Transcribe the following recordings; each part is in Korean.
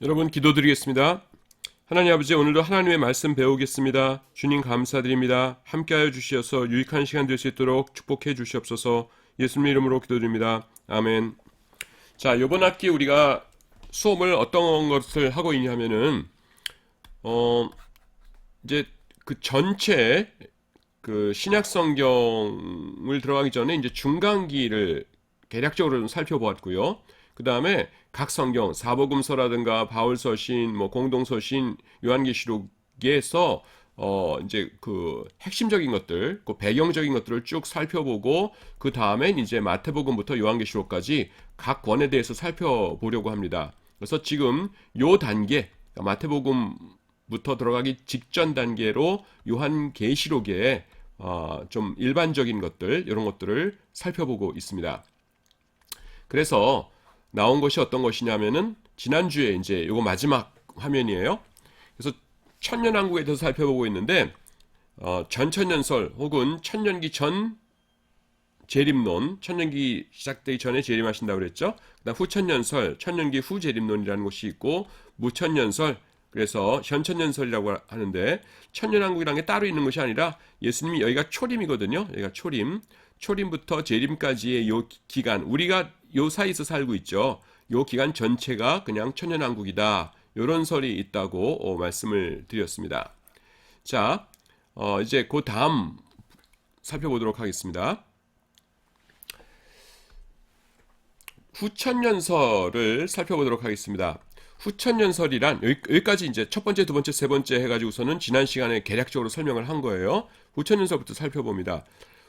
여러분 기도드리겠습니다. 하나님 아버지, 오늘도 하나님의 말씀 배우겠습니다. 주님 감사드립니다. 함께하여 주시어서 유익한 시간 될 수 있도록 축복해 주시옵소서. 예수님 이름으로 기도드립니다. 아멘. 자, 이번 학기 우리가 수업을 어떤 것을 하고 있냐면은 이제 그 전체 그 신약 성경을 들어가기 전에 이제 중간기를 대략적으로 좀 살펴보았고요. 그 다음에 각 성경, 사복음서라든가 바울서신, 뭐 공동서신, 요한계시록에서 이제 그 핵심적인 것들, 그 배경적인 것들을 쭉 살펴보고 그 다음에 이제 마태복음부터 요한계시록까지 각 권에 대해서 살펴보려고 합니다. 그래서 지금 요 단계, 마태복음부터 들어가기 직전 단계로 요한계시록에 좀 일반적인 것들, 이런 것들을 살펴보고 있습니다. 그래서 나온 것이 어떤 것이냐면은 지난주에 이제 요거 마지막 화면이에요. 그래서 천년왕국에 대해서 살펴보고 있는데 전천년설 혹은 천년기 전 재림론, 천년기 시작되기 전에 재림하신다고 그랬죠. 그다음 후천년설, 천년기 후 재림론이라는 것이 있고 무천년설, 그래서 현천년설이라고 하는데 천년왕국이라는 게 따로 있는 것이 아니라 예수님이 여기가 초림이거든요. 여기가 초림부터 재림까지의 요 기간, 우리가 요 사이에서 살고 있죠. 요 기간 전체가 그냥 천년왕국이다. 요런 설이 있다고 말씀을 드렸습니다. 자, 이제 그 다음 살펴보도록 하겠습니다. 후천년설을 살펴보도록 하겠습니다. 후천년설이란 여기까지 이제 첫 번째, 두 번째, 세 번째 해가지고서는 지난 시간에 개략적으로 설명을 한 거예요. 후천년설부터 살펴봅니다.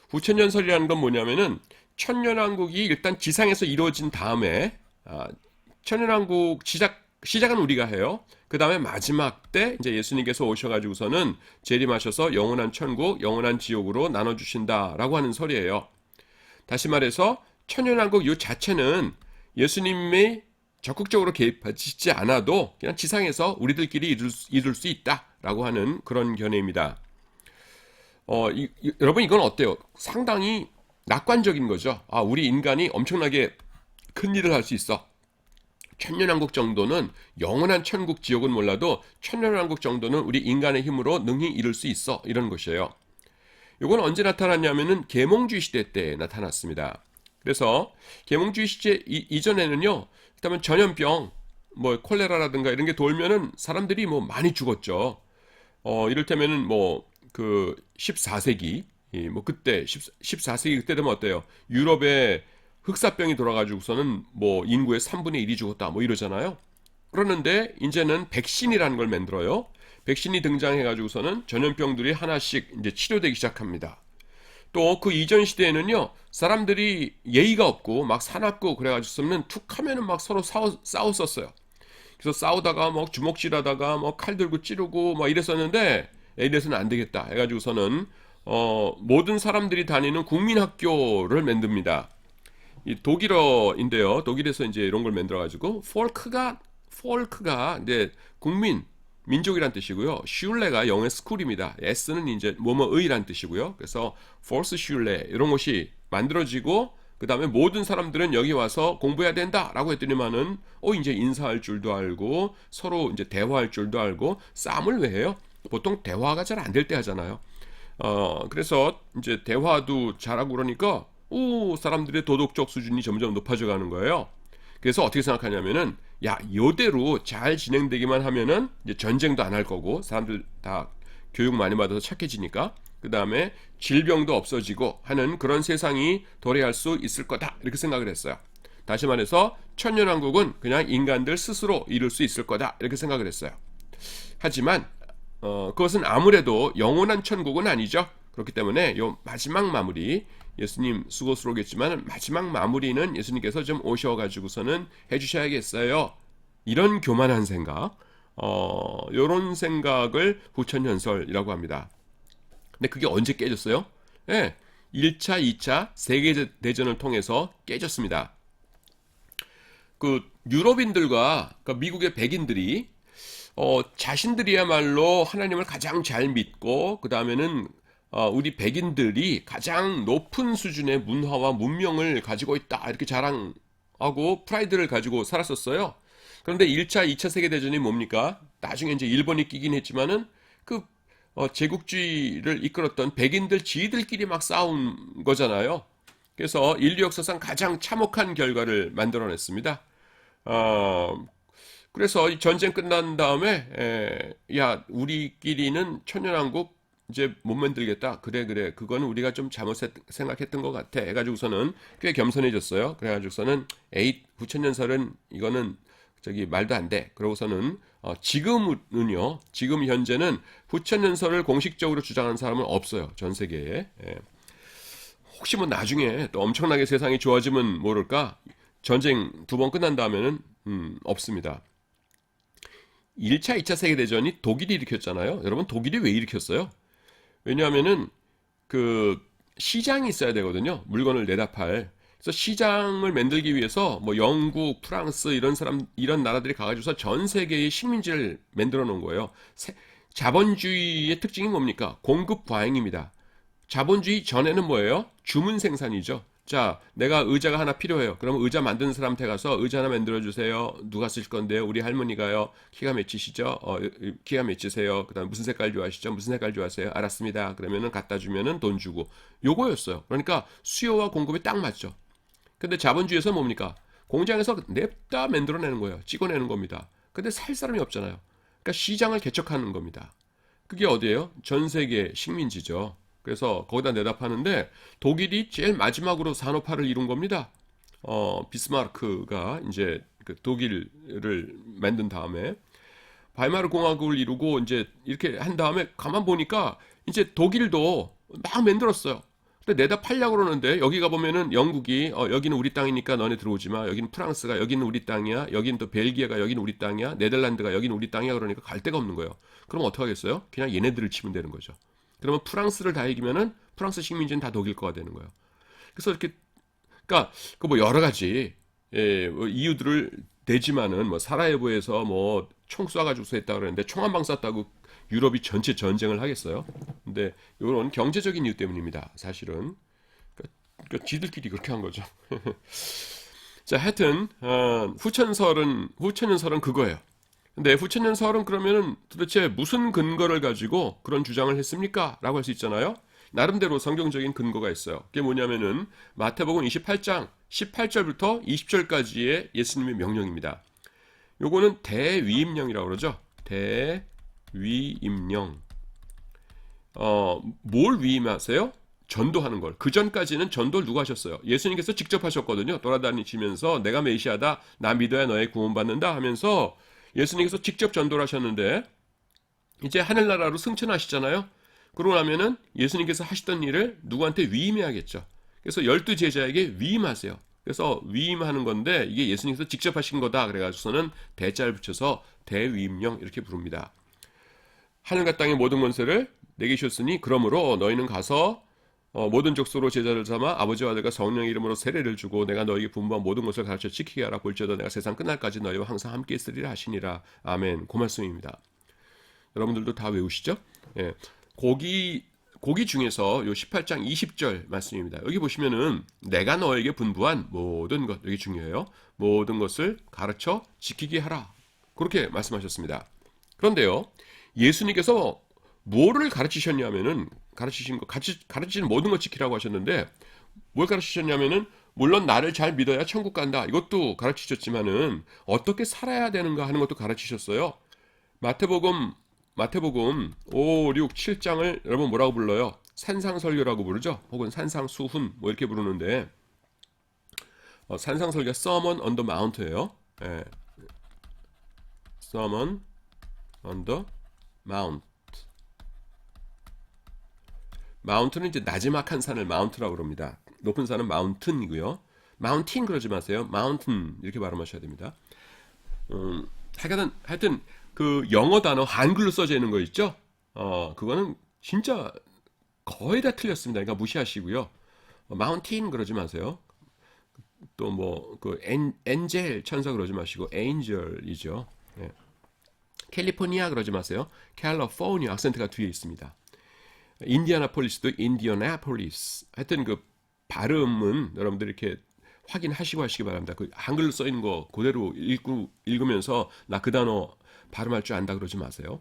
후천년설이라는 건 뭐냐면은 천년왕국이 일단 지상에서 이루어진 다음에 천년왕국 시작은 우리가 해요. 그 다음에 마지막 때 이제 예수님께서 오셔가지고서는 재림하셔서 영원한 천국, 영원한 지옥으로 나눠주신다라고 하는 설이에요. 다시 말해서 천년왕국 이 자체는 예수님이 적극적으로 개입하지 않아도 그냥 지상에서 우리들끼리 이룰 수 있다라고 하는 그런 견해입니다. 여러분 이건 어때요? 상당히 낙관적인 거죠. 우리 인간이 엄청나게 큰 일을 할 수 있어. 천년왕국 정도는 영원한 천국 지옥은 몰라도 천년왕국 정도는 우리 인간의 힘으로 능히 이룰 수 있어. 이런 것이에요. 이건 언제 나타났냐면은 계몽주의 시대 때 나타났습니다. 그래서 계몽주의 시대 이전에는요, 일단 전염병, 뭐 콜레라라든가 이런 게 돌면은 사람들이 뭐 많이 죽었죠. 이를테면은 뭐 그 14세기, 뭐 그때 14세기 그때 되면 어때요? 유럽에 흑사병이 돌아가지고서는 뭐 인구의 3분의 1이 죽었다 뭐 이러잖아요. 그러는데 이제는 백신이라는 걸 만들어요. 백신이 등장해가지고서는 전염병들이 하나씩 이제 치료되기 시작합니다. 또 그 이전 시대에는요, 사람들이 예의가 없고 막 사납고 그래가지고서는 툭 하면은 막 서로 싸웠었어요. 그래서 싸우다가 뭐 주먹질하다가 뭐 칼 들고 찌르고 막 이랬었는데, 이래서는 안 되겠다 해가지고서는 모든 사람들이 다니는 국민학교를 만듭니다. 이 독일어인데요. 독일에서 이제 이런 걸 만들어가지고 폴크가 이제 민족이란 뜻이고요. 슐레가 영어의 스쿨입니다. S는 이제 뭐뭐의란 뜻이고요. 그래서 폴스 슐레 이런 것이 만들어지고 그 다음에 모든 사람들은 여기 와서 공부해야 된다라고 했더니만은 이제 인사할 줄도 알고 서로 이제 대화할 줄도 알고 싸움을 왜 해요? 보통 대화가 잘 안 될 때 하잖아요. 그래서 이제 대화도 잘하고 그러니까 사람들의 도덕적 수준이 점점 높아져 가는 거예요. 그래서 어떻게 생각하냐면은 이대로 잘 진행되기만 하면은 이제 전쟁도 안 할 거고 사람들 다 교육 많이 받아서 착해지니까 그 다음에 질병도 없어지고 하는 그런 세상이 도래할 수 있을 거다 이렇게 생각을 했어요. 다시 말해서 천년왕국은 그냥 인간들 스스로 이룰 수 있을 거다 이렇게 생각을 했어요. 하지만 그것은 아무래도 영원한 천국은 아니죠. 그렇기 때문에 요 마지막 마무리, 예수님 수고스러우겠지만 마지막 마무리는 예수님께서 좀 오셔가지고서는 해주셔야겠어요. 이런 교만한 생각, 요런 생각을 후천년설이라고 합니다. 근데 그게 언제 깨졌어요? 1차, 2차 세계대전을 통해서 깨졌습니다. 그 유럽인들과 그러니까 미국의 백인들이 자신들이야말로 하나님을 가장 잘 믿고 그 다음에는 우리 백인들이 가장 높은 수준의 문화와 문명을 가지고 있다 이렇게 자랑하고 프라이드를 가지고 살았었어요. 그런데 1차, 2차 세계대전이 뭡니까? 나중에 이제 일본이 끼긴 했지만은 그 제국주의를 이끌었던 백인들 지들끼리 막 싸운 거잖아요. 그래서 인류 역사상 가장 참혹한 결과를 만들어냈습니다. 어, 그래서 이 전쟁 끝난 다음에 야 우리끼리는 천연왕국 이제 못 만들겠다. 그래 그거는 우리가 좀 잘못 생각했던 것 같아. 해가지고서는 꽤 겸손해졌어요. 그래가지고서는 에잇 후천연설은 이거는 저기 말도 안 돼. 그러고서는 지금은요. 지금 현재는 후천연설을 공식적으로 주장하는 사람은 없어요. 전 세계에. 혹시 뭐 나중에 또 엄청나게 세상이 좋아지면 모를까? 전쟁 두 번 끝난 다음에는 없습니다. 1차, 2차 세계대전이 독일이 일으켰잖아요. 여러분 독일이 왜 일으켰어요? 왜냐하면은 그 시장이 있어야 되거든요. 물건을 내다 팔. 그래서 시장을 만들기 위해서 뭐 영국, 프랑스 이런 나라들이 가가지고서 전 세계의 식민지를 만들어 놓은 거예요. 자본주의의 특징이 뭡니까? 공급 과잉입니다. 자본주의 전에는 뭐예요? 주문 생산이죠. 자, 내가 의자가 하나 필요해요. 그럼 의자 만드는 사람한테 가서 의자 하나 만들어 주세요. 누가 쓰실 건데요? 우리 할머니가요. 키가 몇이시죠? 키가 몇이세요? 그다음 무슨 색깔 좋아하시죠? 무슨 색깔 좋아하세요? 알았습니다. 그러면은 갖다 주면은 돈 주고 요거였어요. 그러니까 수요와 공급이 딱 맞죠. 근데 자본주의에서 뭡니까? 공장에서 냅다 만들어내는 거예요. 찍어내는 겁니다. 근데 살 사람이 없잖아요. 그러니까 시장을 개척하는 겁니다. 그게 어디예요? 전 세계 식민지죠. 그래서 거기다 내다 파는데 독일이 제일 마지막으로 산업화를 이룬 겁니다. 비스마르크가 이제 그 독일을 만든 다음에 바이마르 공화국을 이루고 이제 이렇게 한 다음에 가만 보니까 이제 독일도 막 만들었어요. 근데 내다 팔려고 그러는데 여기 가보면은 영국이 여기는 우리 땅이니까 너네 들어오지 마. 여기는 프랑스가 여기는 우리 땅이야. 여기는 또 벨기에가 여기는 우리 땅이야. 네덜란드가 여기는 우리 땅이야. 그러니까 갈 데가 없는 거예요. 그럼 어떻게 하겠어요? 그냥 얘네들을 치면 되는 거죠. 그러면 프랑스를 다 이기면은 프랑스 식민지는 다 독일 거가 되는 거예요. 그래서 이렇게 그러니까 그 뭐 여러 가지 뭐 이유들을 대지만은 뭐 사라예보에서 뭐 총 쏴가지고서 했다 그러는데 총 한 방 쐈다고 유럽이 전체 전쟁을 하겠어요? 근데 이런 경제적인 이유 때문입니다. 사실은 그러니까 지들끼리 그렇게 한 거죠. 자, 하여튼 후천연설은 그거예요. 근데 후천연설은 그러면은 도대체 무슨 근거를 가지고 그런 주장을 했습니까? 라고 할 수 있잖아요. 나름대로 성경적인 근거가 있어요. 그게 뭐냐면은 마태복음 28장 18절부터 20절까지의 예수님의 명령입니다. 요거는 대위임령이라고 그러죠. 대위임령. 뭘 위임하세요? 전도하는 걸. 그 전까지는 전도를 누가 하셨어요? 예수님께서 직접 하셨거든요. 돌아다니시면서 내가 메시아다, 나 믿어야 너의 구원받는다 하면서 예수님께서 직접 전도를 하셨는데 이제 하늘나라로 승천하시잖아요. 그러고 나면은 예수님께서 하시던 일을 누구한테 위임해야겠죠. 그래서 12제자에게 위임하세요. 그래서 위임하는 건데 이게 예수님께서 직접 하신 거다. 그래가지고서는 대자를 붙여서 대위임령 이렇게 부릅니다. 하늘과 땅의 모든 권세를 내게 주셨으니 그러므로 너희는 가서 모든 족속으로 제자를 삼아 아버지와 아들과 성령의 이름으로 세례를 주고 내가 너희에게 분부한 모든 것을 가르쳐 지키게 하라. 볼지어다 내가 세상 끝날까지 너희와 항상 함께 있으리라 하시니라. 아멘. 그 말씀입니다. 여러분들도 다 외우시죠? 예. 고기 중에서 요 18장 20절 말씀입니다. 여기 보시면은 내가 너에게 분부한 모든 것, 여기 중요해요. 모든 것을 가르쳐 지키게 하라. 그렇게 말씀하셨습니다. 그런데요, 예수님께서 뭐를 가르치셨냐면은 가르치신 모든 것 지키라고 하셨는데 뭘 가르치셨냐면은 물론 나를 잘 믿어야 천국 간다. 이것도 가르치셨지만은 어떻게 살아야 되는가 하는 것도 가르치셨어요. 마태복음 5, 6, 7장을 여러분 뭐라고 불러요? 산상설교라고 부르죠? 혹은 산상수훈 뭐 이렇게 부르는데 산상설교 Sermon on the Mount예요. 예. Sermon on the Mount. 마운트는 이제 나지막한 산을 마운트라고 그럽니다. 높은 산은 마운튼이고요. 마운틴 그러지 마세요. 마운튼 이렇게 발음하셔야 됩니다. 하여튼 그 영어 단어 한글로 써져 있는 거 있죠? 그거는 진짜 거의 다 틀렸습니다. 그러니까 무시하시고요. 마운틴 그러지 마세요. 또 뭐 그 엔젤 천사 그러지 마시고 엔젤이죠. 예. 캘리포니아 그러지 마세요. 캘리포니아 악센트가 뒤에 있습니다. 인디아나폴리스도 인디어나폴리스. 하여튼 그 발음은 여러분들 이렇게 확인하시고 하시기 바랍니다. 그 한글로 써 있는 거 그대로 읽으면서 나 그 단어 발음할 줄 안다 그러지 마세요.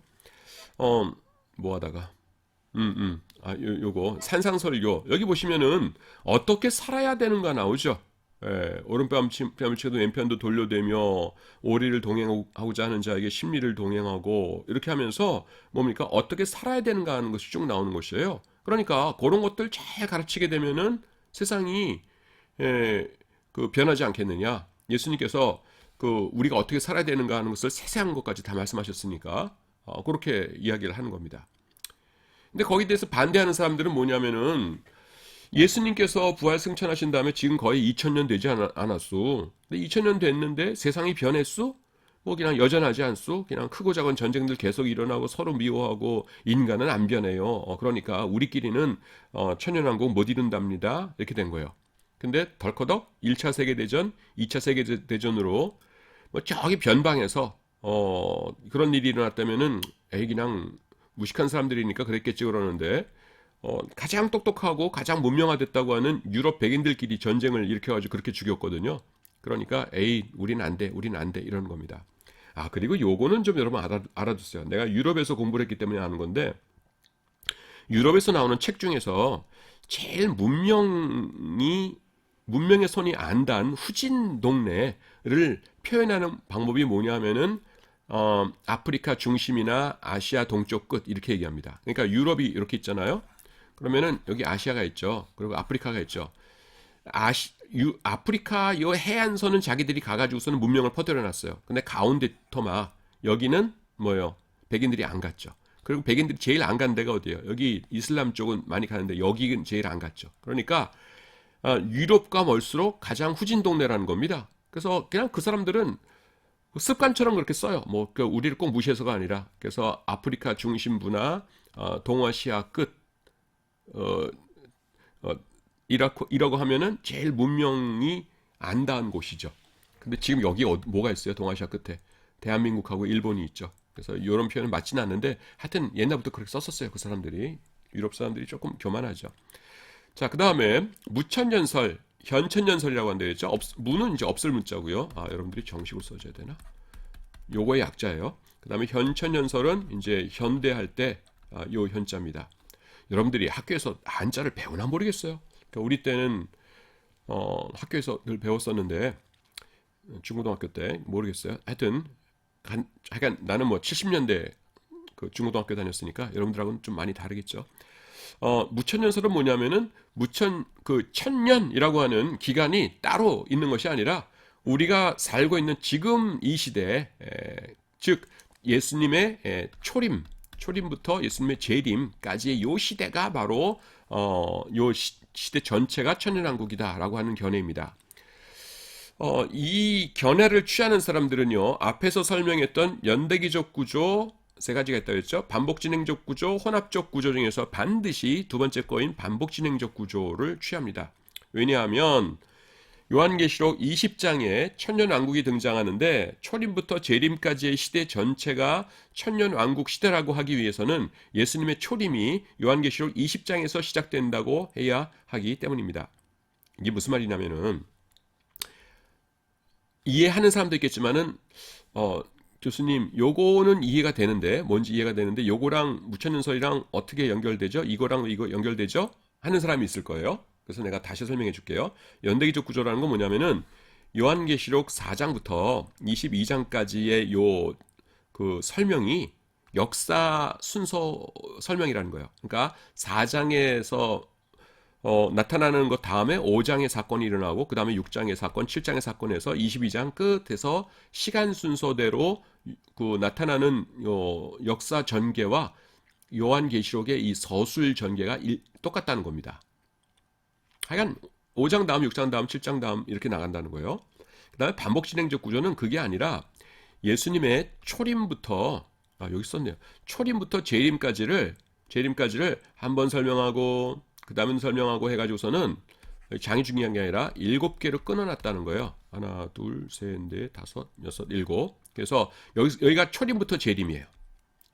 뭐 하다가 요거 산상설교 여기 보시면은 어떻게 살아야 되는가 나오죠. 예, 오른뺨을 치고도 왼편도 돌려대며 오리를 동행하고자 하는 자에게 심리를 동행하고 이렇게 하면서 뭡니까 어떻게 살아야 되는가 하는 것이 쭉 나오는 것이에요. 그러니까 그런 것들 잘 가르치게 되면은 세상이 그 변하지 않겠느냐. 예수님께서 그 우리가 어떻게 살아야 되는가 하는 것을 세세한 것까지 다 말씀하셨으니까 그렇게 이야기를 하는 겁니다. 근데 거기에 대해서 반대하는 사람들은 뭐냐면은 예수님께서 부활 승천하신 다음에 지금 거의 2000년 되지 않았소. 근데 2000년 됐는데 세상이 변했소? 뭐 그냥 여전하지 않소? 그냥 크고 작은 전쟁들 계속 일어나고 서로 미워하고 인간은 안 변해요. 그러니까 우리끼리는 천년왕국 못 이룬답니다. 이렇게 된 거예요. 근데 덜커덕 1차 세계대전, 2차 세계대전으로 뭐 저기 변방에서 그런 일이 일어났다면은 에이 그냥 무식한 사람들이니까 그랬겠지 그러는데 가장 똑똑하고 가장 문명화됐다고 하는 유럽 백인들끼리 전쟁을 일으켜가지고 그렇게 죽였거든요. 그러니까 에이 우린 안 돼, 우린 안 돼 이러는 겁니다. 아 그리고 요거는 좀 여러분 알아두세요. 내가 유럽에서 공부를 했기 때문에 아는 건데 유럽에서 나오는 책 중에서 제일 문명의 손이 안 닿은 후진 동네를 표현하는 방법이 뭐냐면은 아프리카 중심이나 아시아 동쪽 끝 이렇게 얘기합니다. 그러니까 유럽이 이렇게 있잖아요. 그러면은 여기 아시아가 있죠. 그리고 아프리카가 있죠. 아프리카 요 해안선은 자기들이 가가지고서는 문명을 퍼뜨려놨어요. 근데 가운데 토막 여기는 뭐예요? 백인들이 안 갔죠. 그리고 백인들이 제일 안 간 데가 어디예요? 여기 이슬람 쪽은 많이 가는데 여기는 제일 안 갔죠. 그러니까 유럽과 멀수록 가장 후진 동네라는 겁니다. 그래서 그냥 그 사람들은 습관처럼 그렇게 써요. 뭐 우리를 꼭 무시해서가 아니라 그래서 아프리카 중심부나 동아시아 끝 이라고 하면은 제일 문명이 안 닿은 곳이죠. 근데 지금 여기 뭐가 있어요? 동아시아 끝에 대한민국하고 일본이 있죠. 그래서 이런 표현은 맞지는 않는데 하여튼 옛날부터 그렇게 썼었어요. 그 사람들이 유럽 사람들이 조금 교만하죠. 자, 그 다음에 무천년설, 현천년설이라고 한다 했죠. 무는 이제 없을 문자고요. 여러분들이 정식으로 써줘야 되나? 요거의 약자예요. 그 다음에 현천년설은 이제 현대할 때 요 현자입니다. 여러분들이 학교에서 한자를 배우나 모르겠어요. 그러니까 우리 때는 학교에서 늘 배웠었는데 중고등학교 때 모르겠어요. 하여튼 나는 뭐 70년대 그 중고등학교 다녔으니까 여러분들하고는 좀 많이 다르겠죠. 무천년설은 뭐냐면은 천년이라고 하는 기간이 따로 있는 것이 아니라 우리가 살고 있는 지금 이 시대, 즉 예수님의 초림부터 예수님의 재림까지의 요 시대가 바로 요 시대 전체가 천년왕국이다라고 하는 견해입니다. 이 견해를 취하는 사람들은요, 앞에서 설명했던 연대기적 구조 세 가지가 있다고 했죠. 반복진행적 구조, 혼합적 구조 중에서 반드시 두 번째 거인 반복진행적 구조를 취합니다. 왜냐하면 요한계시록 20장에 천년왕국이 등장하는데 초림부터 재림까지의 시대 전체가 천년왕국 시대라고 하기 위해서는 예수님의 초림이 요한계시록 20장에서 시작된다고 해야 하기 때문입니다. 이게 무슨 말이냐면은 이해하는 사람도 있겠지만은 교수님 요거는 이해가 되는데 뭔지 이해가 되는데 요거랑 무천년설이랑 어떻게 연결되죠? 이거랑 이거 연결되죠? 하는 사람이 있을 거예요. 그래서 내가 다시 설명해 줄게요. 연대기적 구조라는 건 뭐냐면은 요한계시록 4장부터 22장까지의 요 그 설명이 역사 순서 설명이라는 거예요. 그러니까 4장에서 나타나는 것 다음에 5장의 사건이 일어나고 그 다음에 6장의 사건, 7장의 사건에서 22장 끝에서 시간 순서대로 그 나타나는 역사 전개와 요한계시록의 이 서술 전개가 똑같다는 겁니다. 하여간 5장 다음, 6장 다음, 7장 다음 이렇게 나간다는 거예요. 그 다음에 반복진행적 구조는 그게 아니라 예수님의 초림부터 여기 썼네요. 초림부터 재림까지를 한번 설명하고 그 다음에 설명하고 해가지고서는 장이 중요한 게 아니라 7개로 끊어놨다는 거예요. 하나, 둘, 셋, 넷, 다섯, 여섯, 일곱. 그래서 여기가 초림부터 재림이에요.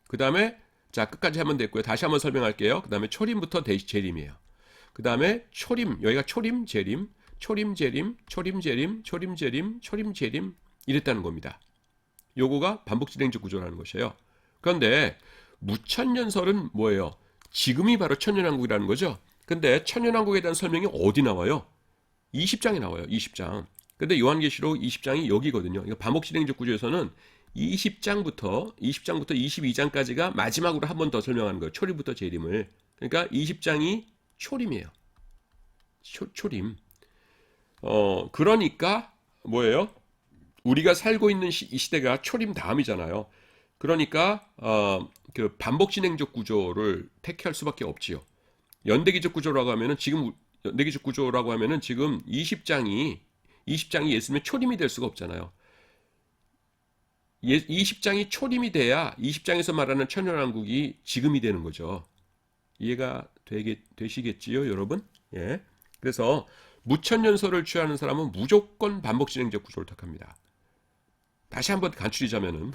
그 다음에 자 끝까지 하면 됐고요. 다시 한번 설명할게요. 그 다음에 초림부터 재림이에요. 그 다음에 여기가 초림, 재림, 초림재림, 초림재림, 초림재림, 초림재림 이랬다는 겁니다. 요거가 반복진행적 구조라는 것이에요. 그런데 무천년설은 뭐예요? 지금이 바로 천년왕국이라는 거죠. 근데 천년왕국에 대한 설명이 어디 나와요? 20장에 나와요. 20장. 근데 요한계시록 20장이 여기거든요. 그러니까 반복진행적 구조에서는 20장부터 22장까지가 마지막으로 한 번 더 설명하는 거예요. 초림부터 재림을. 그러니까 20장이 초림이에요. 초림. 그러니까 뭐예요? 우리가 살고 있는 이 시대가 초림 다음이잖아요. 그러니까 그 반복진행적 구조를 택할 수밖에 없지요. 연대기적 구조라고 하면은 지금 20장이 예수님의 초림이 될 수가 없잖아요. 20장이 초림이 돼야 20장에서 말하는 천년왕국이 지금이 되는 거죠. 이해가 되시겠지요, 여러분? 예. 그래서 무천년설을 취하는 사람은 무조건 반복진행적 구조를 택합니다. 다시 한번 간추리자면은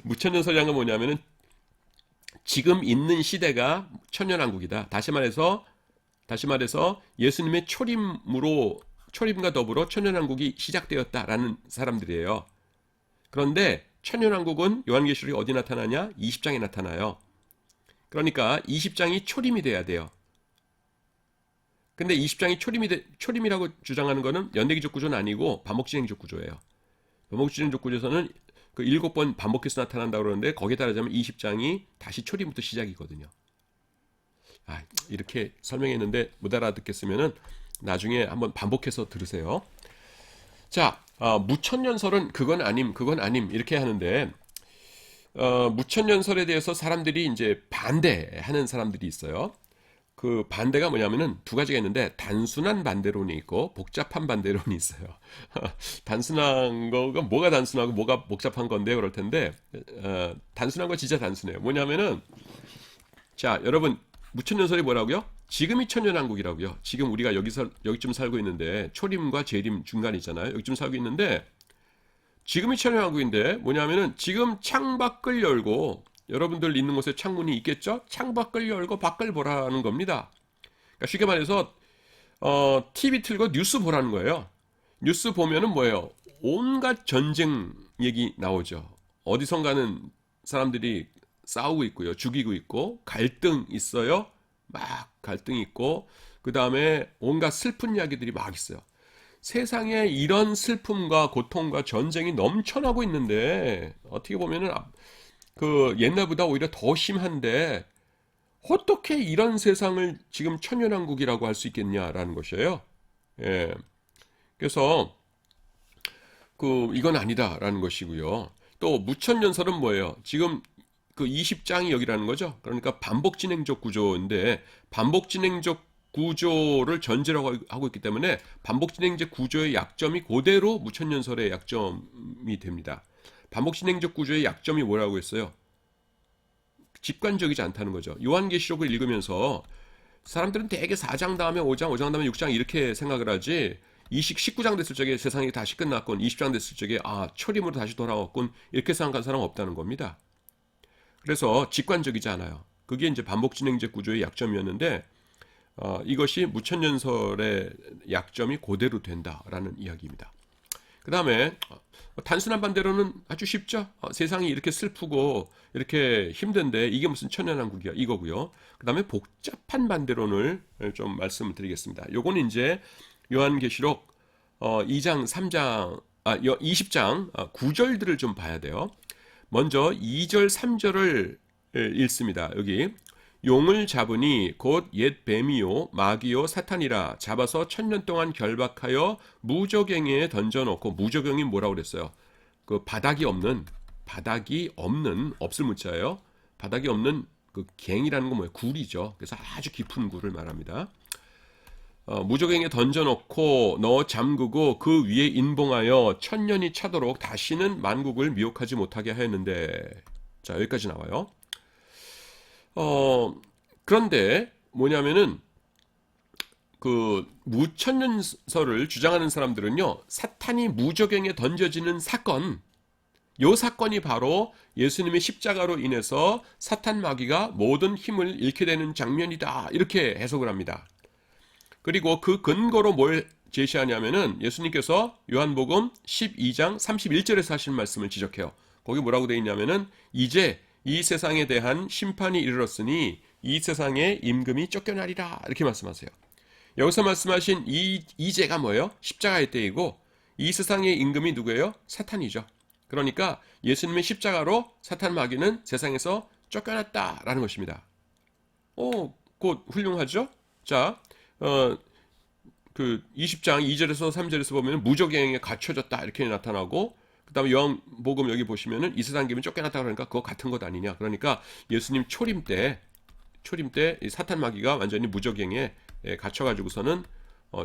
무천년설이란 건 뭐냐면은 지금 있는 시대가 천년왕국이다. 다시 말해서 예수님의 초림과 더불어 천년왕국이 시작되었다라는 사람들이에요. 그런데 천년왕국은 요한계시록이 어디 나타나냐? 20장에 나타나요. 그러니까 20장이 초림이 돼야 돼요. 근데 20장이 초림이라고 주장하는 거는 연대기적 구조는 아니고 반복진행적 구조예요. 반복진행적 구조에서는 그 7번 반복해서 나타난다고 그러는데 거기에 따르자면 20장이 다시 초림부터 시작이거든요. 이렇게 설명했는데 못 알아듣겠으면은 나중에 한번 반복해서 들으세요. 자, 무천년설은 그건 아님 이렇게 하는데 무천년설에 대해서 사람들이 이제 반대하는 사람들이 있어요. 그 반대가 뭐냐면은 두 가지가 있는데 단순한 반대론이 있고 복잡한 반대론이 있어요. 단순한 거가 뭐가 단순하고 뭐가 복잡한 건데 그럴 텐데 단순한 거 진짜 단순해요. 뭐냐면은 자, 여러분 무천년설이 뭐라고요? 지금이 천년왕국이라고요. 지금 우리가 여기쯤 살고 있는데 초림과 재림 중간에 있잖아요. 여기쯤 살고 있는데 지금이 천년왕국인데 뭐냐면은 지금 창밖을 열고 여러분들 있는 곳에 창문이 있겠죠? 창밖을 열고 밖을 보라는 겁니다. 그러니까 쉽게 말해서 TV 틀고 뉴스 보라는 거예요. 뉴스 보면은 뭐예요? 온갖 전쟁 얘기 나오죠. 어디선가는 사람들이 싸우고 있고요. 죽이고 있고 갈등 있어요. 막 갈등이 있고 그 다음에 온갖 슬픈 이야기들이 막 있어요. 세상에 이런 슬픔과 고통과 전쟁이 넘쳐나고 있는데 어떻게 보면은 그 옛날보다 오히려 더 심한데 어떻게 이런 세상을 지금 천년왕국이라고 할 수 있겠냐라는 것이에요. 예. 그래서 이건 아니다라는 것이고요. 또 무천년설은 뭐예요? 지금 그 20장이 여기라는 거죠. 그러니까 반복진행적 구조인데 반복진행적 구조를 전제로 하고 있기 때문에 반복진행적 구조의 약점이 그대로 무천년설의 약점이 됩니다. 반복진행적 구조의 약점이 뭐라고 했어요? 직관적이지 않다는 거죠. 요한계시록을 읽으면서 사람들은 대개 4장 다음에 5장, 5장 다음에 6장 이렇게 생각을 하지 19장 됐을 적에 세상이 다시 끝났군, 20장 됐을 적에 초림으로 다시 돌아왔군 이렇게 생각한 사람은 없다는 겁니다. 그래서 직관적이지 않아요. 그게 이제 반복진행적 구조의 약점이었는데 이것이 무천년설의 약점이 그대로 된다라는 이야기입니다. 그 다음에 단순한 반대로는 아주 쉽죠. 세상이 이렇게 슬프고 이렇게 힘든데 이게 무슨 천년왕국이야 이거고요. 그 다음에 복잡한 반대론을 좀 말씀을 드리겠습니다. 요건 이제 요한계시록 2장, 3장, 20장 9절들을 좀 봐야 돼요. 먼저 2절, 3절을 읽습니다. 여기 용을 잡으니 곧 옛 뱀이요 마귀요 사탄이라 잡아서 1000년 동안 결박하여 무저갱에 던져놓고 무저갱이 뭐라고 그랬어요? 그 바닥이 없는 없을 문자예요. 바닥이 없는 그 갱이라는 건 뭐예요? 굴이죠. 그래서 아주 깊은 굴을 말합니다. 무저갱에 던져놓고 넣어 잠그고 그 위에 인봉하여 1000년이 차도록 다시는 만국을 미혹하지 못하게 하였는데 자 여기까지 나와요. 그런데 뭐냐면은 그 무천년설을 주장하는 사람들은요 사탄이 무저갱에 던져지는 사건 요 사건이 바로 예수님의 십자가로 인해서 사탄 마귀가 모든 힘을 잃게 되는 장면이다 이렇게 해석을 합니다. 그리고 그 근거로 뭘 제시하냐면은 예수님께서 요한복음 12장 31절에서 하신 말씀을 지적해요. 거기 뭐라고 되어 있냐면은 이제 이 세상에 대한 심판이 이르렀으니 이 세상에 임금이 쫓겨나리라 이렇게 말씀하세요. 여기서 말씀하신 이제가 뭐예요? 십자가의 때이고 이 세상의 임금이 누구예요? 사탄이죠. 그러니까 예수님의 십자가로 사탄 마귀는 세상에서 쫓겨났다라는 것입니다. 곧 훌륭하죠? 자, 그 20장 2절에서 3절에서 보면 무적행에 갖춰졌다 이렇게 나타나고 그 다음에 요한복음 여기 보시면은 이 세상 기면 쫓겨났다 그러니까 그거 같은 것 아니냐. 그러니까 예수님 초림 때 이 사탄 마귀가 완전히 무적행에 갇혀가지고서는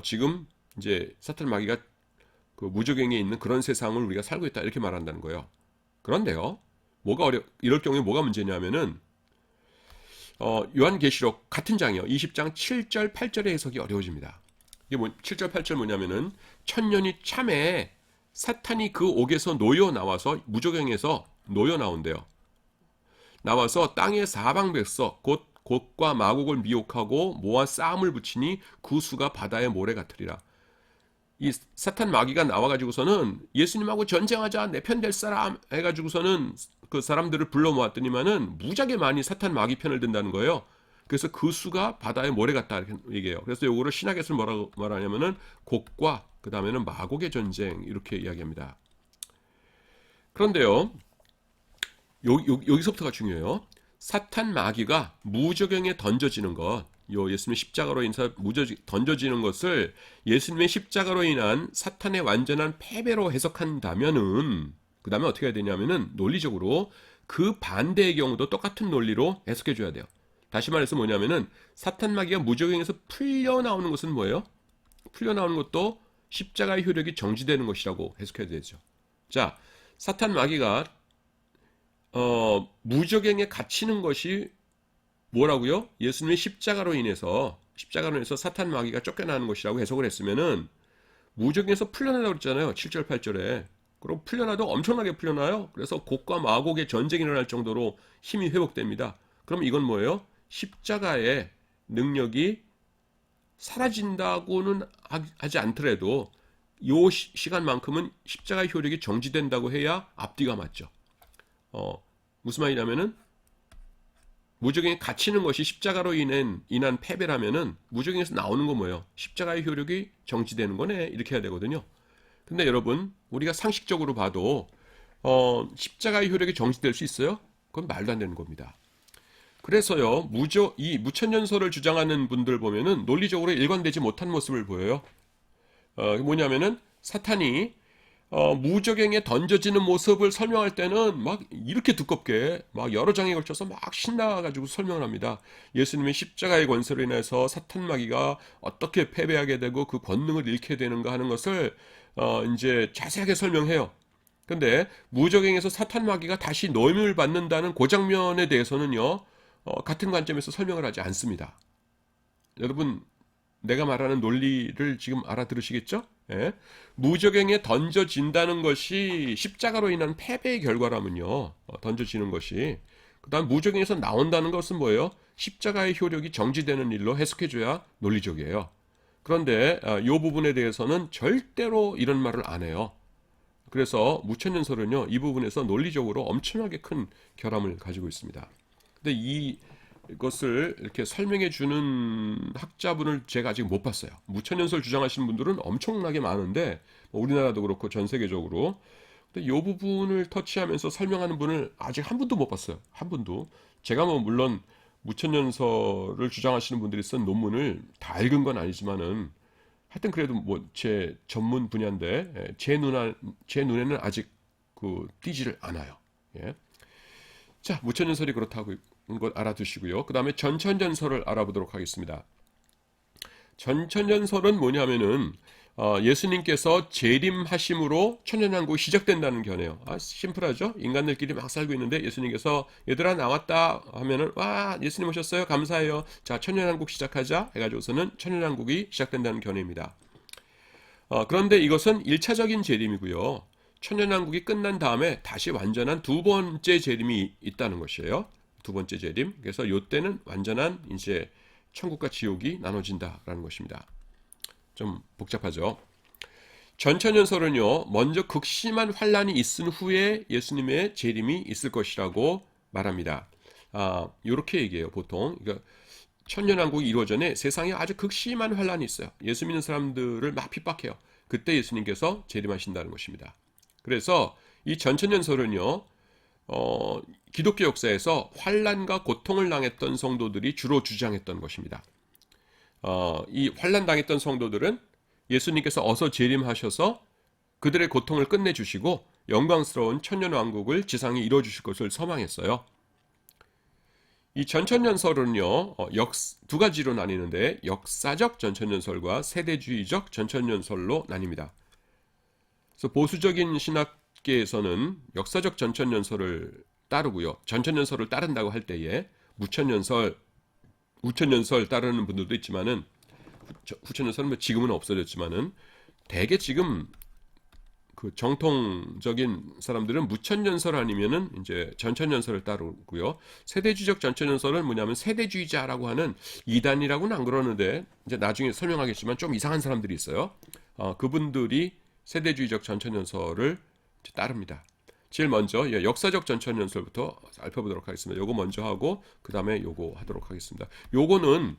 지금 이제 사탄 마귀가 그 무적행에 있는 그런 세상을 우리가 살고 있다 이렇게 말한다는 거예요. 그런데요, 이럴 경우에 뭐가 문제냐면은 요한계시록 같은 장이요, 20장 7절 8절의 해석이 어려워집니다. 이게 7절 8절 뭐냐면은 천년이 참에 사탄이 그 옥에서 놓여 나와서 무적행에서 놓여 나온대요. 나와서 땅의 사방백서 곧 곡과 마곡을 미혹하고 모아 싸움을 붙이니 그 수가 바다의 모래 같으리라. 이 사탄 마귀가 나와가지고서는 예수님하고 전쟁하자 내 편 될 사람 해가지고서는 그 사람들을 불러 모았더니만은 무지하게 많이 사탄 마귀 편을 든다는 거예요. 그래서 그 수가 바다의 모래 같다 이렇게 얘기해요. 그래서 요거를 신학에서 뭐라고 말하냐면은 곡과 그 다음에는 마곡의 전쟁 이렇게 이야기합니다. 그런데요, 여기서부터가 중요해요. 사탄 마귀가 무저경에 던져지는 것, 예수님의 십자가로 인해서 던져지는 것을 예수님의 십자가로 인한 사탄의 완전한 패배로 해석한다면은 그 다음에 어떻게 해야 되냐면은 논리적으로 그 반대의 경우도 똑같은 논리로 해석해 줘야 돼요. 다시 말해서 뭐냐면은 사탄 마귀가 무저경에서 풀려 나오는 것은 뭐예요? 풀려 나오는 것도 십자가의 효력이 정지되는 것이라고 해석해야 되죠. 자, 사탄 마귀가 무저경에 갇히는 것이 뭐라고요? 예수님의 십자가로 인해서 사탄 마귀가 쫓겨나는 것이라고 해석을 했으면은 무저경에서 풀려나라고 그랬잖아요. 7절 8절에. 그럼 풀려나도 엄청나게 풀려나요. 그래서 곡과 마곡의 전쟁이 일어날 정도로 힘이 회복됩니다. 그럼 이건 뭐예요? 십자가의 능력이 사라진다고는 하지 않더라도 요 시간만큼은 십자가의 효력이 정지된다고 해야 앞뒤가 맞죠. 무슨 말이냐면은 무적행에 갇히는 것이 십자가로 인한 패배라면은 무적행에서 나오는 건 뭐예요? 십자가의 효력이 정지되는 거네 이렇게 해야 되거든요. 근데 여러분 우리가 상식적으로 봐도 십자가의 효력이 정지될 수 있어요? 그건 말도 안 되는 겁니다. 그래서요 이 무천년설을 주장하는 분들 보면은 논리적으로 일관되지 못한 모습을 보여요. 뭐냐면은 사탄이 무적행에 던져지는 모습을 설명할 때는 막 이렇게 두껍게 막 여러 장에 걸쳐서 막 신나가지고 설명을 합니다. 예수님의 십자가의 권세로 인해서 사탄 마귀가 어떻게 패배하게 되고 그 권능을 잃게 되는가 하는 것을 이제 자세하게 설명해요. 근데 무적행에서 사탄 마귀가 다시 노임을 받는다는 그 장면에 대해서는요 같은 관점에서 설명을 하지 않습니다. 여러분 내가 말하는 논리를 지금 알아들으시겠죠? 예? 무적행에 던져진다는 것이 십자가로 인한 패배의 결과라면요. 던져지는 것이. 그 다음 무적행에서 나온다는 것은 뭐예요? 십자가의 효력이 정지되는 일로 해석해줘야 논리적이에요. 그런데 이 부분에 대해서는 절대로 이런 말을 안 해요. 그래서 무천년설은요. 이 부분에서 논리적으로 엄청나게 큰 결함을 가지고 있습니다. 근데 이것을 이렇게 설명해 주는 학자분을 제가 아직 못 봤어요. 무천년설 주장하시는 분들은 엄청나게 많은데 우리나라도 그렇고 전 세계적으로. 근데 이 부분을 터치하면서 설명하는 분을 아직 한 분도 못 봤어요. 한 분도. 제가 물론 무천년설을 주장하시는 분들이 쓴 논문을 다 읽은 건 아니지만은 하여튼 그래도 제 전문 분야인데 제 눈에는 아직 띄지를 않아요. 예. 자, 무천년설이 그렇다고 것 알아두시고요. 그 다음에 전천전설을 알아보도록 하겠습니다. 전천전설은 뭐냐면은 예수님께서 재림하심으로 천년왕국이 시작된다는 견해요. 심플하죠? 인간들끼리 막 살고 있는데 예수님께서 얘들아 나왔다 하면은 와 예수님 오셨어요 감사해요. 자 천년왕국 시작하자 해가지고서는 천년왕국이 시작된다는 견해입니다. 그런데 이것은 1차적인 재림이고요. 천년왕국이 끝난 다음에 다시 완전한 두 번째 재림이 있다는 것이에요. 두 번째 재림. 그래서 이때는 완전한 이제 천국과 지옥이 나눠진다라는 것입니다. 좀 복잡하죠. 전천연설은요, 먼저 극심한 환란이 있은 후에 예수님의 재림이 있을 것이라고 말합니다. 이렇게 얘기해요, 보통. 그러니까 천년왕국이 이루어 전에 세상에 아주 극심한 환란이 있어요. 예수 믿는 사람들을 막 핍박해요. 그때 예수님께서 재림하신다는 것입니다. 그래서 이 전천연설은요, 기독교 역사에서 환란과 고통을 당했던 성도들이 주로 주장했던 것입니다. 이 환란 당했던 성도들은 예수님께서 어서 재림하셔서 그들의 고통을 끝내주시고 영광스러운 천년왕국을 지상에 이뤄주실 것을 소망했어요. 이 전천연설은요, 두 가지로 나뉘는데 역사적 전천연설과 세대주의적 전천연설로 나뉩니다. 그래서 보수적인 신학계에서는 역사적 전천연설을 따르고요. 전천연설을 따른다고 할 때에 무천연설, 우천연설 따르는 분들도 있지만은 후천연설은 지금은 없어졌지만은 대개 지금 그 정통적인 사람들은 무천연설 아니면은 이제 전천연설을 따르고요. 세대주의적 전천연설은 뭐냐면 세대주의자라고 하는 이단이라고는 안 그러는데 이제 나중에 설명하겠지만 좀 이상한 사람들이 있어요. 그분들이 세대주의적 전천연설을 따릅니다. 제일 먼저 역사적 전천연설부터 살펴보도록 하겠습니다. 요거 먼저 하고 그 다음에 요거 하도록 하겠습니다. 요거는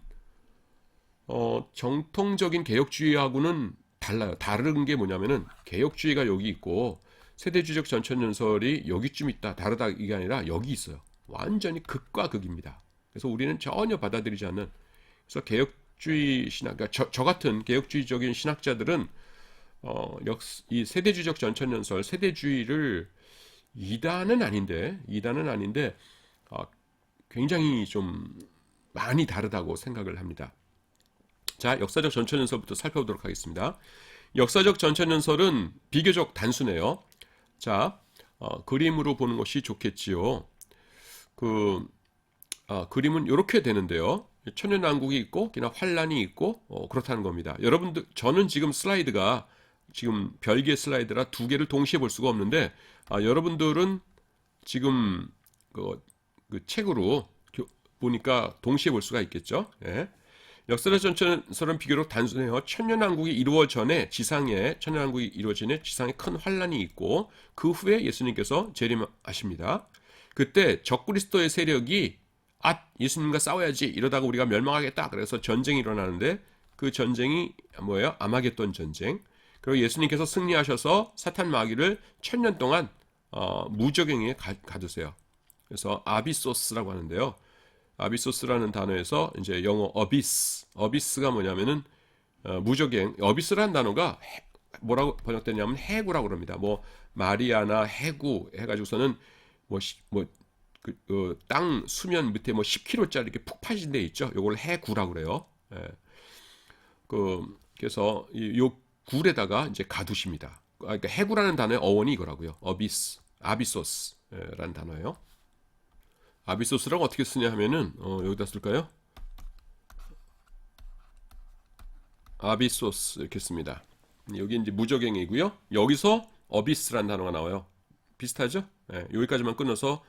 정통적인 개혁주의하고는 달라요. 다른 게 뭐냐면은 개혁주의가 여기 있고 세대주의적 전천연설이 여기쯤 있다. 다르다 이게 아니라 여기 있어요. 완전히 극과 극입니다. 그래서 우리는 전혀 받아들이지 않는. 그래서 개혁주의 신학, 그러니까 저 같은 개혁주의적인 신학자들은 이 세대주의적 전천연설, 세대주의를 이단은 아닌데 굉장히 좀 많이 다르다고 생각을 합니다. 자, 역사적 전천연설부터 살펴보도록 하겠습니다. 역사적 전천연설은 비교적 단순해요. 자, 그림으로 보는 것이 좋겠지요. 그림은 이렇게 되는데요. 천년왕국이 있고, 그냥 환란이 있고, 그렇다는 겁니다. 여러분들, 저는 지금 슬라이드가 지금 별개 슬라이드라 두 개를 동시에 볼 수가 없는데, 여러분들은 지금 그 책으로 보니까 동시에 볼 수가 있겠죠. 예. 역사적 전천연설은 비교적 단순해요. 천년왕국이 이루어 전에 천년왕국이 이루어 전에 지상에 큰 환란이 있고 그 후에 예수님께서 재림하십니다. 그때 적그리스도의 세력이 예수님과 싸워야지 이러다가 우리가 멸망하겠다. 그래서 전쟁이 일어나는데 그 전쟁이 뭐예요? 아마겟돈 전쟁. 그리고 예수님께서 승리하셔서 사탄 마귀를 1000년 동안 무적행에 가두세요. 그래서 아비소스라고 하는데요. 아비소스라는 단어에서 이제 영어 어비스가 뭐냐면은 무적행. 어비스라는 단어가 뭐라고 번역되냐면 해구라고 그럽니다. 뭐 마리아나 해구 해가지고서는 땅 수면 밑에 뭐 10km짜리 이렇게 푹 파진 데 있죠. 요걸 해구라고 그래요. 예. 그래서 요 굴에다가 이제 가두십니다. 그러니까 해구라는 단어의 어원이 이거라고요. 아비소스라는 단어예요. 아비소스라고 어떻게 쓰냐 하면은 여기다 쓸까요? 아비소스 이렇게 씁니다. 여기 이제 무적행이고요. 여기서 어비스라는 단어가 나와요. 비슷하죠? 네, 여기까지만 끊어서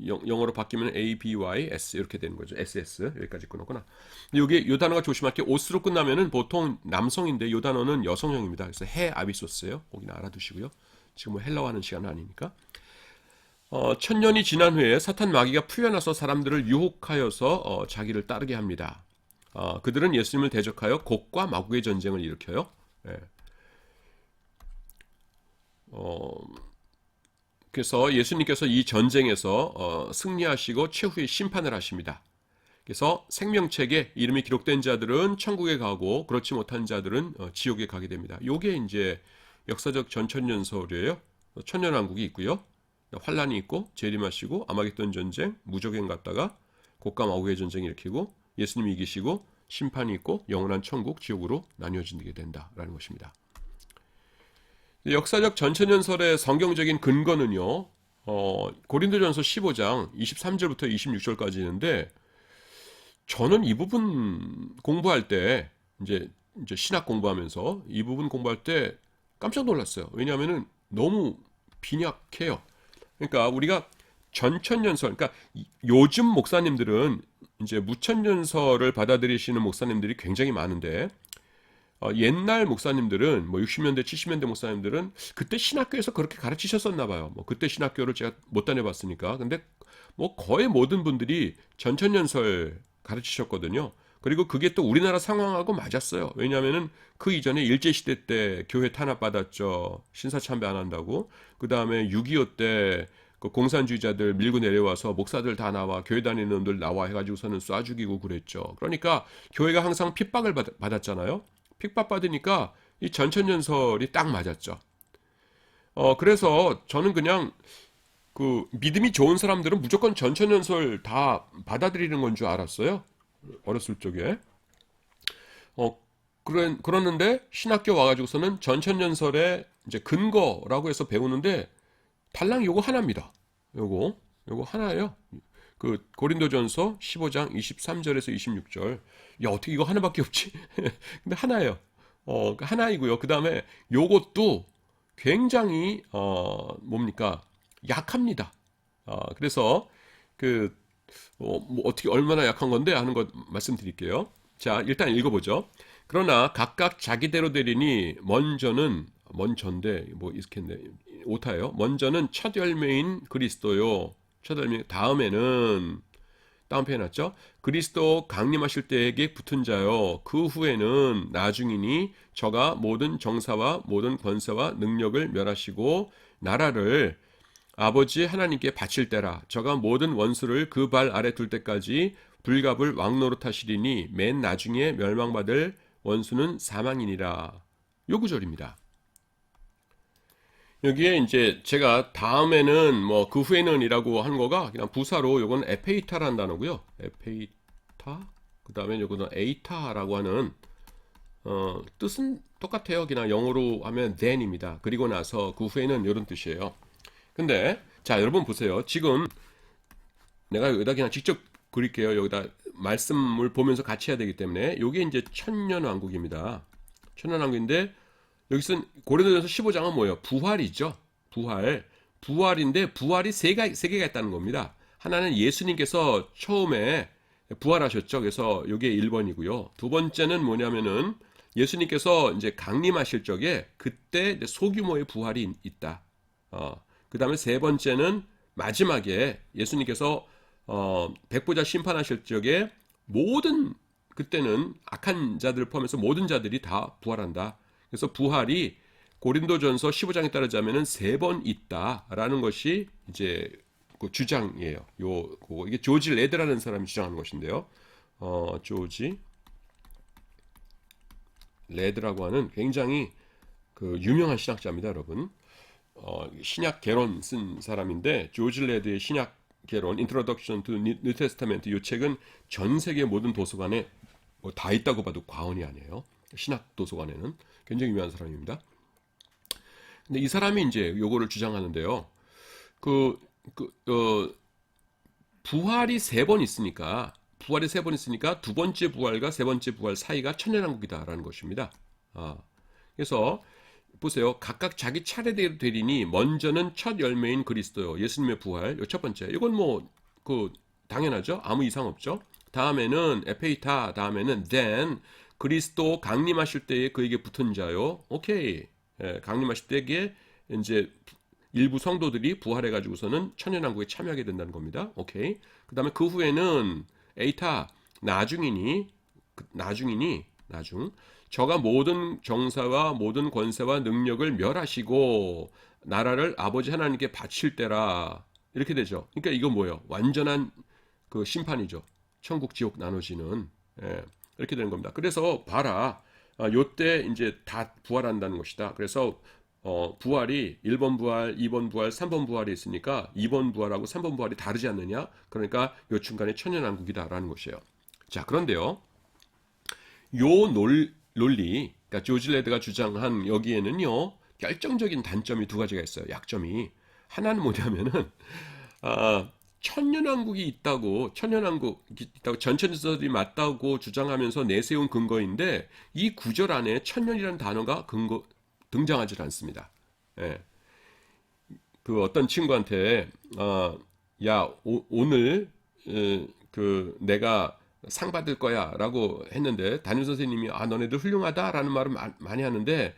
영어로 바뀌면 ABYS 이렇게 되는 거죠. SS 여기까지 끊었구나. 여기 이 단어가 조심할 게 오스로 끝나면은 보통 남성인데 이 단어는 여성형입니다. 그래서 해 아비소스예요. 거기는 알아두시고요. 지금 뭐 헬라어하는 시간은 아니니까. 1000년이 지난 후에 사탄 마귀가 풀려나서 사람들을 유혹하여서 자기를 따르게 합니다. 그들은 예수님을 대적하여 곡과 마구의 전쟁을 일으켜요. 예. 그래서 예수님께서 이 전쟁에서 승리하시고 최후의 심판을 하십니다. 그래서 생명책에 이름이 기록된 자들은 천국에 가고 그렇지 못한 자들은 지옥에 가게 됩니다. 이게 이제 역사적 전천연설이에요. 천년왕국이 있고요. 환란이 있고 재림하시고 아마겟돈 전쟁, 무적행 갔다가 곡과 마구의 전쟁 일으키고 예수님이 이기시고 심판이 있고 영원한 천국, 지옥으로 나뉘어지게 된다라는 것입니다. 역사적 전천연설의 성경적인 근거는요. 고린도전서 15장 23절부터 26절까지 있는데 저는 이 부분 공부할 때 이제 신학 공부하면서 이 부분 공부할 때 깜짝 놀랐어요. 왜냐하면은 너무 빈약해요. 그러니까 우리가 전천연설, 그러니까 요즘 목사님들은 이제 무천연설을 받아들이시는 목사님들이 굉장히 많은데 옛날 목사님들은 뭐 60년대, 70년대 목사님들은 그때 신학교에서 그렇게 가르치셨었나 봐요. 뭐 그때 신학교를 제가 못 다녀봤으니까. 근데 뭐 거의 모든 분들이 전천연설 가르치셨거든요. 그리고 그게 또 우리나라 상황하고 맞았어요. 왜냐하면은 그 이전에 일제시대 때 교회 탄압받았죠. 신사참배 안 한다고. 그 다음에 6.25 때 그 공산주의자들 밀고 내려와서 목사들 다 나와, 교회 다니는 놈들 나와 해가지고서는 쏴 죽이고 그랬죠. 그러니까 교회가 항상 핍박을 받았잖아요. 핍박받으니까 이 전천연설이 딱 맞았죠. 그래서 저는 그냥 그 믿음이 좋은 사람들은 무조건 전천연설 다 받아들이는 건 줄 알았어요. 어렸을 적에. 어, 그러는데 신학교 와가지고서는 전천연설의 이제 근거라고 해서 배우는데 달랑 요거 하나입니다. 요거 하나예요. 그 고린도전서 15장 23절에서 26절. 야, 어떻게 이거 하나밖에 없지? 근데 하나예요. 하나이고요. 그다음에 요것도 굉장히 뭡니까? 약합니다. 그래서 그 뭐 어떻게 얼마나 약한 건데 하는 것 말씀드릴게요. 자, 일단 읽어보죠. 그러나 각각 자기대로 되리니 먼저인데 뭐 이렇겠네. 오타예요. 먼저는 첫 열매인 그리스도요. 첫 열매 다음에는 다운표 해놨죠. 그리스도 강림하실 때에게 붙은 자요. 그 후에는 나중이니 저가 모든 정사와 모든 권세와 능력을 멸하시고 나라를 아버지 하나님께 바칠 때라. 저가 모든 원수를 그 발 아래 둘 때까지 불갑을 왕노릇하시리니 맨 나중에 멸망받을 원수는 사망이니라. 요 구절입니다. 여기에 이제 제가 다음에는 뭐 그 후에는이라고 한 거가 그냥 부사로 요건 에페이타라는 단어고요. 에페이타. 그다음에 요거는 에이타라고 하는 뜻은 똑같아요. 그냥 영어로 하면 then입니다. 그리고 나서 그 후에는 이런 뜻이에요. 근데 자, 여러분 보세요. 지금 내가 여기다 그냥 직접 그릴게요. 여기다 말씀을 보면서 같이 해야 되기 때문에 요게 이제 천년왕국입니다. 천년왕국인데 여기서 고린도전서 15장은 뭐예요? 부활이죠. 부활인데 부활이 세 개가 있다는 겁니다. 하나는 예수님께서 처음에 부활하셨죠. 그래서 이게 1번이고요. 두 번째는 뭐냐면은 예수님께서 이제 강림하실 적에 그때 소규모의 부활이 있다. 그 다음에 세 번째는 마지막에 예수님께서 백보자 심판하실 적에 모든 그때는 악한 자들을 포함해서 모든 자들이 다 부활한다. 그래서 부활이 고린도전서 15장에 따르자면은 세 번 있다라는 것이 이제 그 주장이에요. 이게 조지 레드라는 사람이 주장하는 것인데요. 조지 레드라고 하는 굉장히 그 유명한 신학자입니다, 여러분. 신약 개론 쓴 사람인데 조지 레드의 신약 개론 Introduction to New Testament 이 책은 전 세계 모든 도서관에 뭐 다 있다고 봐도 과언이 아니에요. 신학 도서관에는 굉장히 유명한 사람입니다. 근데 이 사람이 이제 요거를 주장하는데요. 부활이 세 번 있으니까 두 번째 부활과 세 번째 부활 사이가 천년왕국이다라는 것입니다. 그래서 보세요. 각각 자기 차례대로 되리니 먼저는 첫 열매인 그리스도요. 예수님의 부활. 요 첫 번째. 이건 뭐 당연하죠. 아무 이상 없죠. 다음에는 에페이타, 다음에는 then 그리스도 강림하실 때에 그에게 붙은 자요. 오케이. 강림하실 때에 이제 일부 성도들이 부활해 가지고서는 천년왕국에 참여하게 된다는 겁니다. 오케이. 그다음에 그 후에는 에이타 나중 저가 모든 정사와 모든 권세와 능력을 멸하시고 나라를 아버지 하나님께 바칠 때라. 이렇게 되죠. 그러니까 이거 뭐예요? 완전한 그 심판이죠. 천국 지옥 나눠지는 이렇게 되는 겁니다. 그래서 봐라. 요때 이제 다 부활한다는 것이다. 그래서 부활이 1번 부활, 2번 부활, 3번 부활이 있으니까 2번 부활하고 3번 부활이 다르지 않느냐? 그러니까 요 중간에 천년왕국이다라는 것이에요. 자, 그런데요. 요 논리, 그러니까 조지 레드가 주장한 여기에는요. 결정적인 단점이 두 가지가 있어요. 약점이. 하나는 뭐냐면은 천년왕국이 있다고 전천지서들이 맞다고 주장하면서 내세운 근거인데 이 구절 안에 천년이라는 단어가 등장하지 않습니다. 예. 그 어떤 친구한테 오늘 그 내가 상 받을 거야라고 했는데 담임 선생님이 너네들 훌륭하다라는 말을 많이 하는데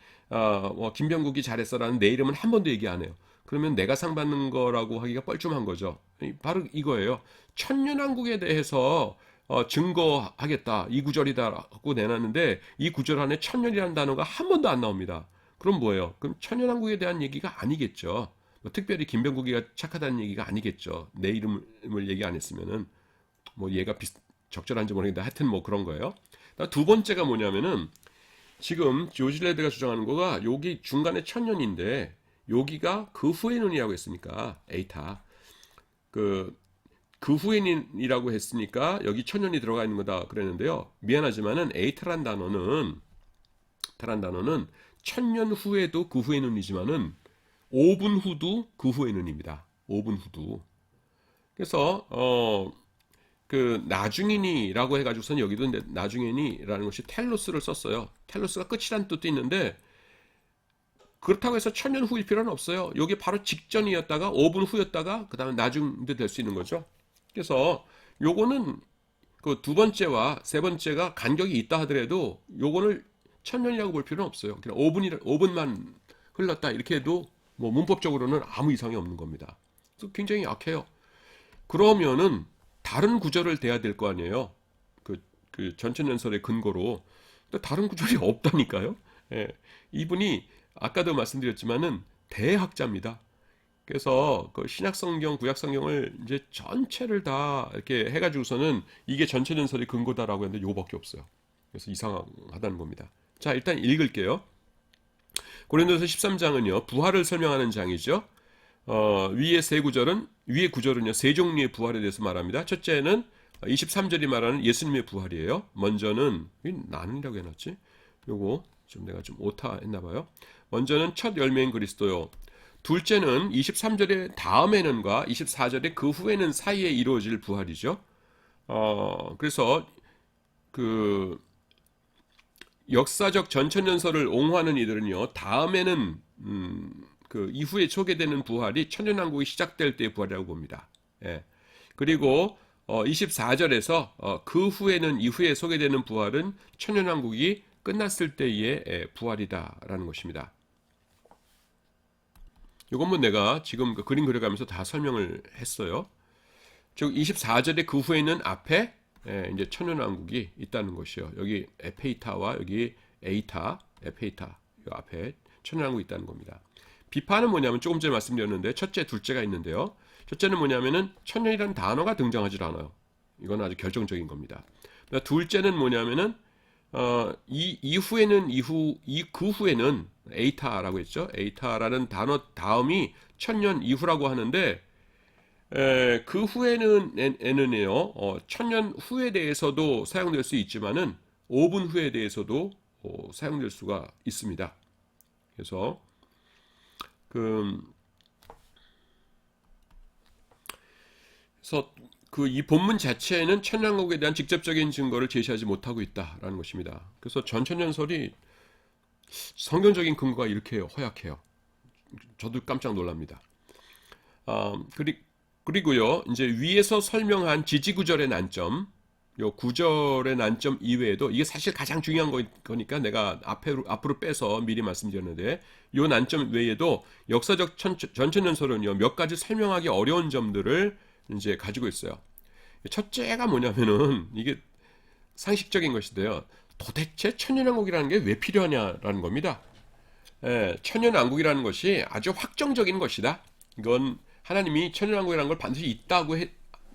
김병국이 잘했어라는 내 이름은 한 번도 얘기 안 해요. 그러면 내가 상 받는 거라고 하기가 뻘쭘한 거죠. 바로 이거예요. 천년왕국에 대해서 증거하겠다. 이 구절이다라고 내놨는데 이 구절 안에 천년이라는 단어가 한 번도 안 나옵니다. 그럼 뭐예요? 그럼 천년왕국에 대한 얘기가 아니겠죠. 특별히 김병국이가 착하다는 얘기가 아니겠죠. 내 이름을 얘기 안 했으면은 얘가 적절한지 모르겠는데 하여튼 그런 거예요. 두 번째가 뭐냐면은 지금 조지레드가 주장하는 거가 여기 중간에 천년인데 여기가 그 후에는이라고 했으니까 에이타 그 후에는이라고 했으니까 여기 천년이 들어가 있는 거다 그랬는데요. 미안하지만은 에이타란 단어는 천년 후에도 그 후에는이지만은 5분 후도 그 후에는입니다. 5분 후도. 그래서 그 나중이니라고 해가지고선 여기도 나중이니라는 것이 텔로스를 썼어요. 텔로스가 끝이란 뜻도 있는데 그렇다고 해서 천년 후일 필요는 없어요. 여기 바로 직전이었다가 5분 후였다가 그 다음에 나중도 될 수 있는 거죠. 그래서 요거는 그 두 번째와 세 번째가 간격이 있다 하더라도 요거를 천년이라고 볼 필요는 없어요. 그냥 5분만 흘렀다 이렇게 해도 문법적으로는 아무 이상이 없는 겁니다. 그래서 굉장히 약해요. 그러면은 다른 구절을 대야 될 거 아니에요. 그 전천연설의 근거로. 근데 다른 구절이 없다니까요. 예. 이분이 아까도 말씀드렸지만은 대학자입니다. 그래서 그 신약성경, 구약성경을 이제 전체를 다 이렇게 해가지고서는 이게 전천연설의 근거다라고 했는데 요거밖에 없어요. 그래서 이상하다는 겁니다. 자, 일단 읽을게요. 고린도서 13장은요, 부활을 설명하는 장이죠. 위의 구절은요, 세 종류의 부활에 대해서 말합니다. 첫째는 23절이 말하는 예수님의 부활이에요. 먼저는, 나는이라고 해놨지? 요거, 좀 내가 좀 오타 했나봐요. 먼저는 첫 열매인 그리스도요. 둘째는 23절의 다음에는과 24절의 그 후에는 사이에 이루어질 부활이죠. 그래서 그 역사적 전천연설을 옹호하는 이들은요, 다음에는 그 이후에 소개되는 부활이 천년왕국이 시작될 때의 부활이라고 봅니다. 예. 그리고 24절에서 그 후에는 이후에 소개되는 부활은 천년왕국이 끝났을 때의 부활이다라는 것입니다. 이건 내가 지금 그 그림 그려가면서 다 설명을 했어요. 즉 24절의 그 후에는 앞에 이제 천년왕국이 있다는 것이요. 여기 에페이타와 여기 에페이타 이 앞에 천년왕국이 있다는 겁니다. 비판은 뭐냐면 조금 전에 말씀드렸는데 첫째, 둘째가 있는데요. 첫째는 뭐냐면은 천년이라는 단어가 등장하지 않아요. 이건 아주 결정적인 겁니다. 둘째는 뭐냐면은 그 후에는 에이타라고 했죠. 에이타라는 단어 다음이 천년 이후라고 하는데 그 후에는요, 천년 후에 대해서도 사용될 수 있지만은 5분 후에 대해서도 사용될 수가 있습니다. 그래서 이 본문 자체에는 천년왕국에 대한 직접적인 증거를 제시하지 못하고 있다라는 것입니다. 그래서 전천연설이 성경적인 근거가 이렇게 허약해요. 저도 깜짝 놀랍니다. 그리고요, 이제 위에서 설명한 지지구절의 난점, 요 구절의 난점 이외에도 이게 사실 가장 중요한 거니까 내가 앞으로 빼서 미리 말씀드렸는데 요 난점 외에도 역사적 전천연설은요, 몇 가지 설명하기 어려운 점들을 이제 가지고 있어요. 첫째가 뭐냐면은 이게 상식적인 것인데요. 도대체 천년왕국이라는 게 왜 필요하냐라는 겁니다. 천년왕국이라는 것이 아주 확정적인 것이다. 이건 하나님이 천년왕국이라는 걸 반드시 있다고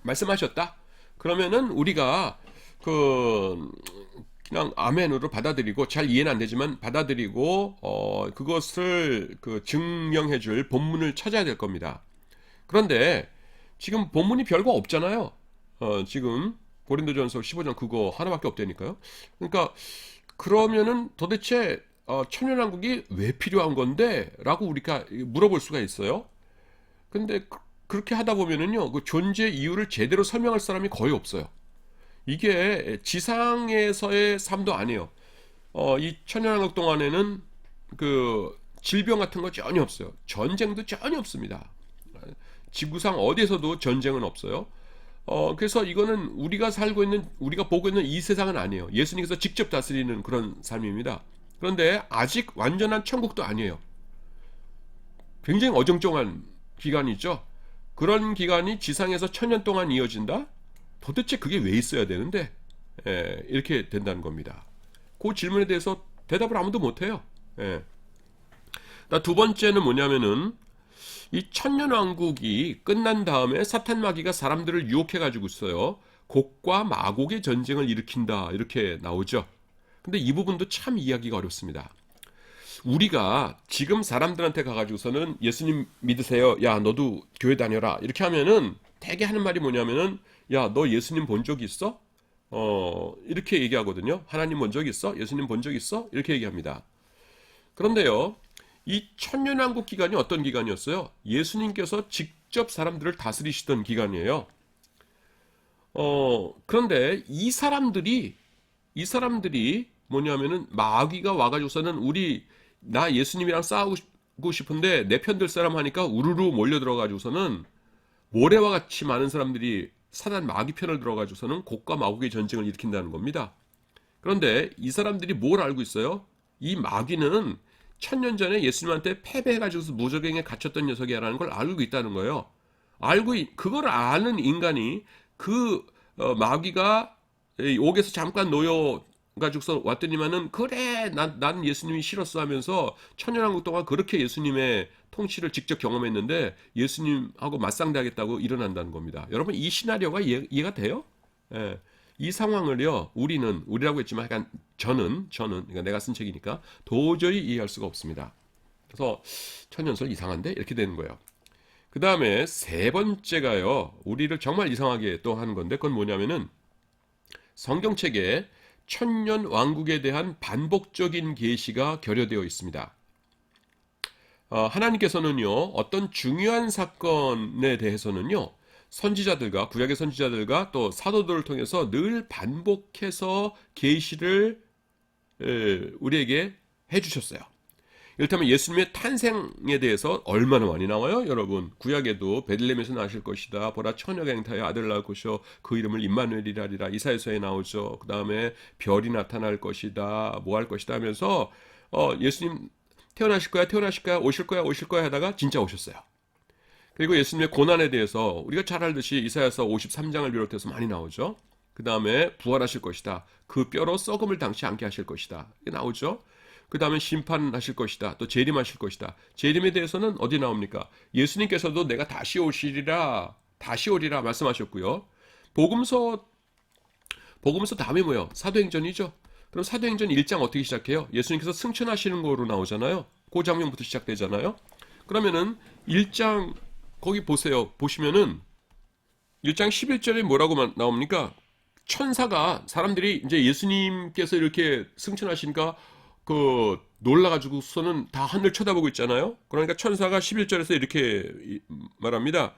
말씀하셨다. 그러면은 우리가 그냥 아멘으로 받아들이고 잘 이해는 안 되지만 받아들이고 그것을 증명해줄 본문을 찾아야 될 겁니다. 그런데 지금 본문이 별거 없잖아요. 지금 고린도전서 15장 그거 하나밖에 없다니까요. 그러니까 그러면은 도대체 천년왕국이 왜 필요한 건데? 라고 우리가 물어볼 수가 있어요. 근데 그렇게 하다 보면은요, 그 존재 이유를 제대로 설명할 사람이 거의 없어요. 이게 지상에서의 삶도 아니에요. 이 천년왕국 동안에는 그 질병 같은 거 전혀 없어요. 전쟁도 전혀 없습니다. 지구상 어디에서도 전쟁은 없어요. 그래서 이거는 우리가 보고 있는 이 세상은 아니에요. 예수님께서 직접 다스리는 그런 삶입니다. 그런데 아직 완전한 천국도 아니에요. 굉장히 어정쩡한 기간이죠. 그런 기간이 지상에서 1000년 동안 이어진다? 도대체 그게 왜 있어야 되는데? 이렇게 된다는 겁니다. 그 질문에 대해서 대답을 아무도 못해요. 두 번째는 뭐냐면은 이 천년왕국이 끝난 다음에 사탄 마귀가 사람들을 유혹해가지고 있어요. 곡과 마곡의 전쟁을 일으킨다 이렇게 나오죠. 근데 이 부분도 참 이해하기가 어렵습니다. 우리가 지금 사람들한테 가가지고서는 예수님 믿으세요. 야 너도 교회 다녀라. 이렇게 하면은 대개 하는 말이 뭐냐면은 야 너 예수님 본 적 있어? 이렇게 얘기하거든요. 하나님 본 적 있어? 예수님 본 적 있어? 이렇게 얘기합니다. 그런데요. 이 천년왕국 기간이 어떤 기간이었어요? 예수님께서 직접 사람들을 다스리시던 기간이에요. 그런데 이 사람들이 뭐냐면은 마귀가 와가지고서는 나 예수님이랑 싸우고 싶은데 내 편 들 사람 하니까 우르르 몰려 들어가지고서는 모래와 같이 많은 사람들이 사단 마귀 편을 들어가지고서는 곡과 마곡의 전쟁을 일으킨다는 겁니다. 그런데 이 사람들이 뭘 알고 있어요? 이 마귀는 1000년 전에 예수님한테 패배해가지고 무적행에 갇혔던 녀석이라는 걸 알고 있다는 거예요. 그걸 아는 인간이 마귀가 옥에서 잠깐 놓여가지고서 왔더니만은 그래 난 예수님이 싫었어 하면서 천년왕국 동안 그렇게 예수님의 통치를 직접 경험했는데 예수님하고 맞상대하겠다고 일어난다는 겁니다. 여러분 이 시나리오가 이해가 돼요? 예. 이 상황을요 우리라고 했지만 약간 저는 그러니까 내가 쓴 책이니까 도저히 이해할 수가 없습니다. 그래서 천년설 이상한데 이렇게 되는 거예요. 그 다음에 세 번째가요 우리를 정말 이상하게 또 하는 건데 그건 뭐냐면은 성경책에 천년 왕국에 대한 반복적인 계시가 결여되어 있습니다. 하나님께서는요 어떤 중요한 사건에 대해서는요 선지자들과 구약의 선지자들과 또 사도들을 통해서 늘 반복해서 계시를 우리에게 해주셨어요. 이렇다면 예수님의 탄생에 대해서 얼마나 많이 나와요, 여러분? 구약에도 베들레헴에서 나실 것이다. 보라 처녀가 잉타의 아들을 낳을 것이요 그 이름을 임마누엘이라 하리라. 이사야서에 나오죠. 그 다음에 별이 나타날 것이다. 뭐 할 것이다 하면서 예수님 태어나실 거야, 오실 거야 하다가 진짜 오셨어요. 그리고 예수님의 고난에 대해서 우리가 잘 알듯이 이사야서 53장을 비롯해서 많이 나오죠. 그 다음에 부활하실 것이다. 그 뼈로 썩음을 당치 않게 하실 것이다. 이게 나오죠. 그 다음에 심판하실 것이다. 또 재림하실 것이다. 재림에 대해서는 어디 나옵니까? 예수님께서도 내가 다시 오리라 말씀하셨고요. 복음서 다음에 뭐예요? 사도행전이죠. 그럼 사도행전 1장 어떻게 시작해요? 예수님께서 승천하시는 거로 나오잖아요. 그 장면부터 시작되잖아요. 그러면은 1장 거기 보시면은 1장 11절에 뭐라고 나옵니까? 천사가 사람들이 이제 예수님께서 이렇게 승천하시니까 놀라가지고서는 다 하늘 쳐다보고 있잖아요. 그러니까 천사가 11절에서 이렇게 말합니다.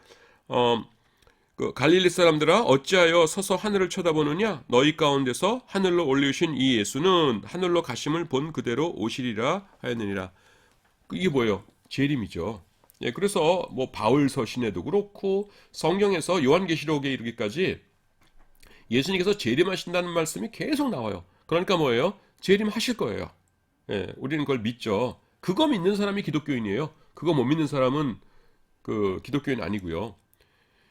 갈릴리 사람들아 어찌하여 서서 하늘을 쳐다보느냐? 너희 가운데서 하늘로 올리우신 이 예수는 하늘로 가심을 본 그대로 오시리라 하였느니라. 이게 뭐예요? 재림이죠. 예, 그래서 뭐 바울 서신에도 그렇고 성경에서 요한계시록에 이르기까지 예수님께서 재림하신다는 말씀이 계속 나와요. 그러니까 뭐예요? 재림하실 거예요. 예, 우리는 그걸 믿죠. 그거 믿는 사람이 기독교인이에요. 그거 못 믿는 사람은 기독교인 아니고요.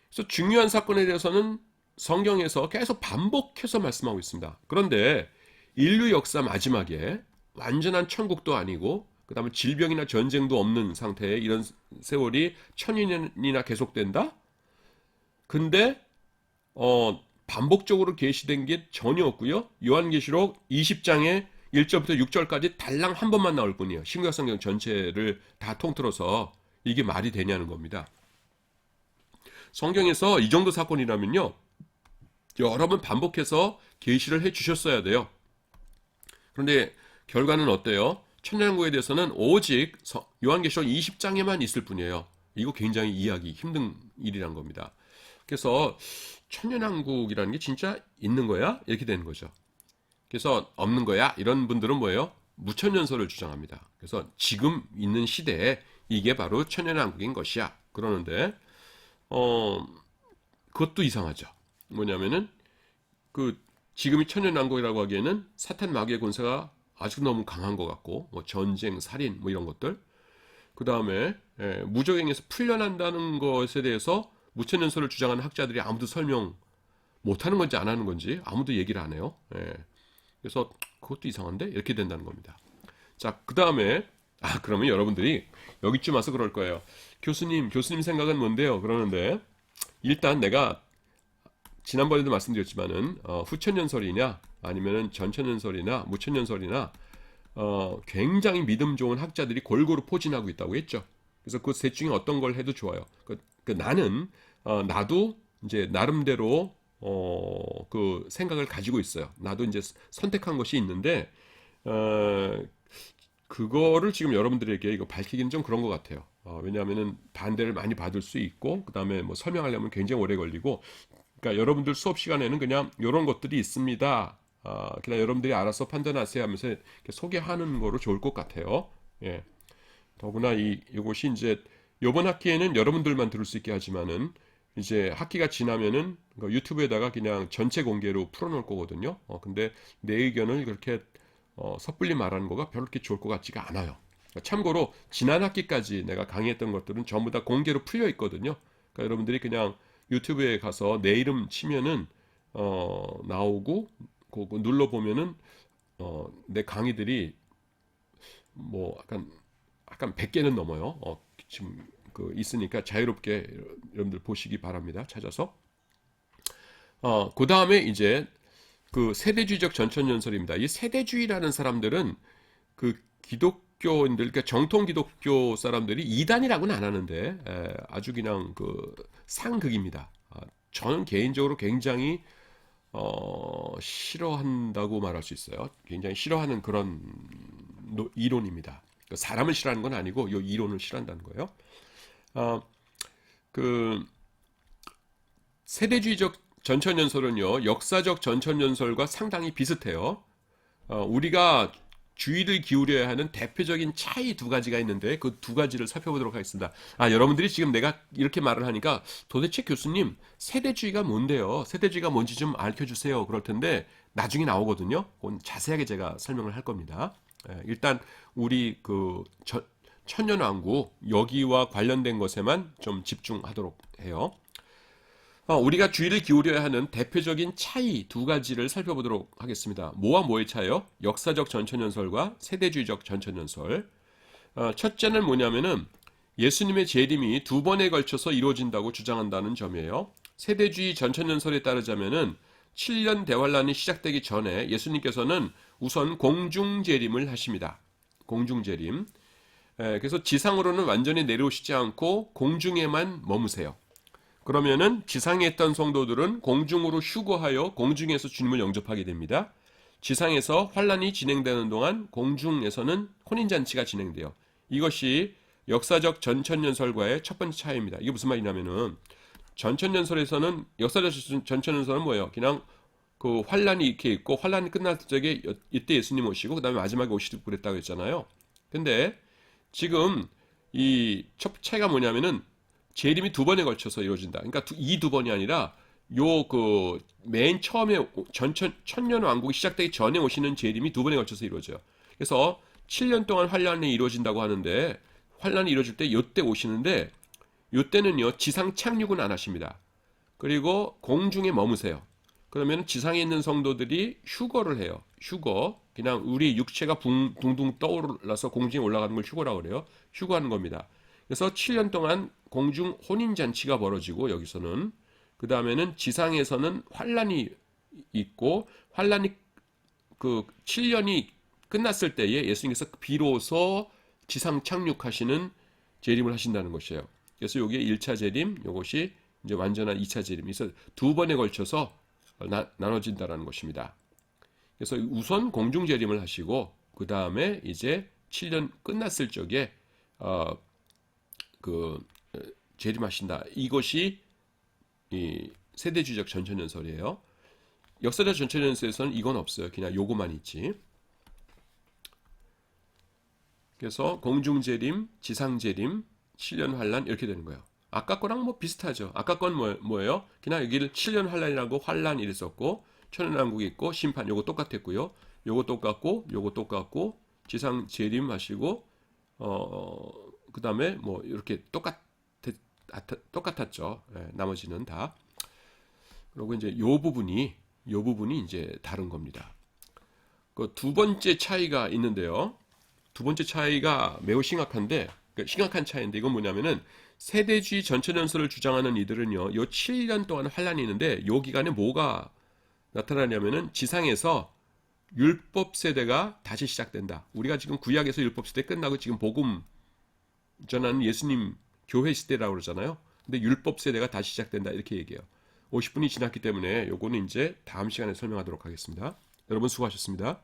그래서 중요한 사건에 대해서는 성경에서 계속 반복해서 말씀하고 있습니다. 그런데 인류 역사 마지막에 완전한 천국도 아니고 그 다음에 질병이나 전쟁도 없는 상태에 이런 세월이 1000년이나 계속된다? 근데 반복적으로 계시된 게 전혀 없고요. 요한계시록 20장에 1절부터 6절까지 달랑 한 번만 나올 뿐이에요. 신구약 성경 전체를 다 통틀어서 이게 말이 되냐는 겁니다. 성경에서 이 정도 사건이라면요. 여러 번 반복해서 계시를 해 주셨어야 돼요. 그런데 결과는 어때요? 천년왕국에 대해서는 오직 요한계시록 20장에만 있을 뿐이에요. 이거 굉장히 이해하기 힘든 일이란 겁니다. 그래서 천년왕국이라는 게 진짜 있는 거야? 이렇게 되는 거죠. 그래서 없는 거야? 이런 분들은 뭐예요? 무천년설을 주장합니다. 그래서 지금 있는 시대에 이게 바로 천년왕국인 것이야. 그러는데 그것도 이상하죠. 뭐냐면은 그 지금이 천년왕국이라고 하기에는 사탄 마귀의 권세가 아직 너무 강한 것 같고, 뭐 전쟁, 살인, 뭐 이런 것들. 그 다음에 무적행에서 풀려난다는 것에 대해서 무천년설을 주장하는 학자들이 아무도 설명 못하는 건지 안 하는 건지 아무도 얘기를 안 해요. 그래서 그것도 이상한데 이렇게 된다는 겁니다. 자, 그 다음에 그러면 여러분들이 여기쯤 와서 그럴 거예요. 교수님 생각은 뭔데요? 그러는데 일단 내가 지난번에도 말씀드렸지만은 후천년설이냐 아니면은 전천년설이나 무천년설이나 굉장히 믿음 좋은 학자들이 골고루 포진하고 있다고 했죠. 그래서 그 셋 중에 어떤 걸 해도 좋아요. 나는 나도 이제 나름대로 그 생각을 가지고 있어요. 나도 이제 선택한 것이 있는데 그거를 지금 여러분들에게 이거 밝히기는 좀 그런 것 같아요. 왜냐하면은 반대를 많이 받을 수 있고 그 다음에 뭐 설명하려면 굉장히 오래 걸리고. 그러니까 여러분들 수업 시간에는 그냥 이런 것들이 있습니다. 그냥 여러분들이 알아서 판단하세요 하면서 이렇게 소개하는 거로 좋을 것 같아요. 예. 더구나 이것이 이제 이번 학기에는 여러분들만 들을 수 있게 하지만은 이제 학기가 지나면은 유튜브에다가 그냥 전체 공개로 풀어놓을 거거든요. 근데 내 의견을 그렇게 섣불리 말하는 거가 별로 그렇게 좋을 것 같지가 않아요. 참고로 지난 학기까지 내가 강의했던 것들은 전부 다 공개로 풀려 있거든요. 그러니까 여러분들이 그냥 유튜브에 가서 내 이름 치면은 나오고 그거 눌러 보면은 내 강의들이 뭐 약간 100개는 넘어요. 지금 그 있으니까 자유롭게 여러분들 보시기 바랍니다. 찾아서. 그 다음에 이제 그 세대주의적 전천연설입니다. 이 세대주의라는 사람들은 그 기독교인들, 그러니까 정통 기독교 사람들이 이단이라고는 안 하는데 아주 그냥 그 상극입니다. 저는 개인적으로 굉장히 싫어한다고 말할 수 있어요. 굉장히 싫어하는 그런 이론입니다. 사람을 싫어하는 건 아니고 이 이론을 싫어한다는 거예요. 그 세대주의적 전천연설은요, 역사적 전천연설과 상당히 비슷해요. 우리가 주의를 기울여야 하는 대표적인 차이 두 가지가 있는데 그 두 가지를 살펴보도록 하겠습니다. 여러분들이 지금 내가 이렇게 말을 하니까 도대체 교수님 세대주의가 뭔데요? 세대주의가 뭔지 좀 알려주세요. 그럴 텐데 나중에 나오거든요. 그건 자세하게 제가 설명을 할 겁니다. 일단 우리 그 천년왕국 여기와 관련된 것에만 좀 집중하도록 해요. 우리가 주의를 기울여야 하는 대표적인 차이 두 가지를 살펴보도록 하겠습니다. 뭐와 뭐의 차이요? 역사적 전천연설과 세대주의적 전천연설. 첫째는 뭐냐면은 예수님의 재림이 두 번에 걸쳐서 이루어진다고 주장한다는 점이에요. 세대주의 전천연설에 따르자면은 7년 대환란이 시작되기 전에 예수님께서는 우선 공중재림을 하십니다. 공중재림. 그래서 지상으로는 완전히 내려오시지 않고 공중에만 머무세요. 그러면은 지상에 있던 성도들은 공중으로 휴거하여 공중에서 주님을 영접하게 됩니다. 지상에서 환란이 진행되는 동안 공중에서는 혼인잔치가 진행돼요. 이것이 역사적 전천연설과의 첫 번째 차이입니다. 이게 무슨 말이냐면은 전천연설에서는 역사적 전천연설은 뭐예요? 그냥 그 환란이 이렇게 있고 환란이 끝날 적에 이때 예수님 오시고 그다음에 마지막에 오시고 그랬다고 했잖아요. 근데 지금 이 첫 차이가 뭐냐면은 재림이 두 번에 걸쳐서 이루어진다. 그러니까 이 두 번이 아니라 요 그 맨 처음에 천년 왕국이 시작되기 전에 오시는 재림이 두 번에 걸쳐서 이루어져요. 그래서 7년 동안 환란이 이루어진다고 하는데 환란이 이루어질 때 요때 오시는데 요때는요 지상 착륙은 안 하십니다. 그리고 공중에 머무세요. 그러면 지상에 있는 성도들이 휴거를 해요. 휴거. 그냥 우리 육체가 둥둥 떠올라서 공중에 올라가는 걸 휴거라고 그래요. 휴거하는 겁니다. 그래서 7년 동안 공중 혼인잔치가 벌어지고 여기서는 그 다음에는 지상에서는 환란이 있고 환란이 그 7년이 끝났을 때에 예수님께서 비로소 지상 착륙하시는 재림을 하신다는 것이에요. 그래서 여기에 1차 재림, 이것이 이제 완전한 2차 재림이 있어 두 번에 걸쳐서 나눠진다는 것입니다. 그래서 우선 공중 재림을 하시고 그 다음에 이제 7년 끝났을 적에 그 재림하신다. 이것이 이 세대주의적 전천연설이에요. 역사적 전천연설에서는 이건 없어요. 그냥 요거만 있지. 그래서 공중재림, 지상재림, 7년 환란 이렇게 되는 거예요. 아까 거랑 뭐 비슷하죠. 아까 건 뭐예요? 그냥 여기를 7년 환란이라고 환란 이랬었고 천연왕국이 있고 심판 요거 똑같았고요. 요거 똑같고 요거 똑같고 지상 재림하시고 그다음에 뭐 이렇게 똑같았죠. 예, 나머지는 다. 그리고 이제 요 부분이 이제 다른 겁니다. 그 두 번째 차이가 있는데요. 두 번째 차이가 매우 심각한데, 그러니까 심각한 차이인데 이건 뭐냐면은 세대주의 전천연설을 주장하는 이들은요, 요 7년 동안 환란이 있는데 요 기간에 뭐가 나타나냐면은 지상에서 율법 세대가 다시 시작된다. 우리가 지금 구약에서 율법 세대 끝나고 지금 복음 전하는 예수님 교회 시대라고 그러잖아요. 근데 율법 세대가 다시 시작된다 이렇게 얘기해요. 50분이 지났기 때문에 요거는 이제 다음 시간에 설명하도록 하겠습니다. 여러분 수고하셨습니다.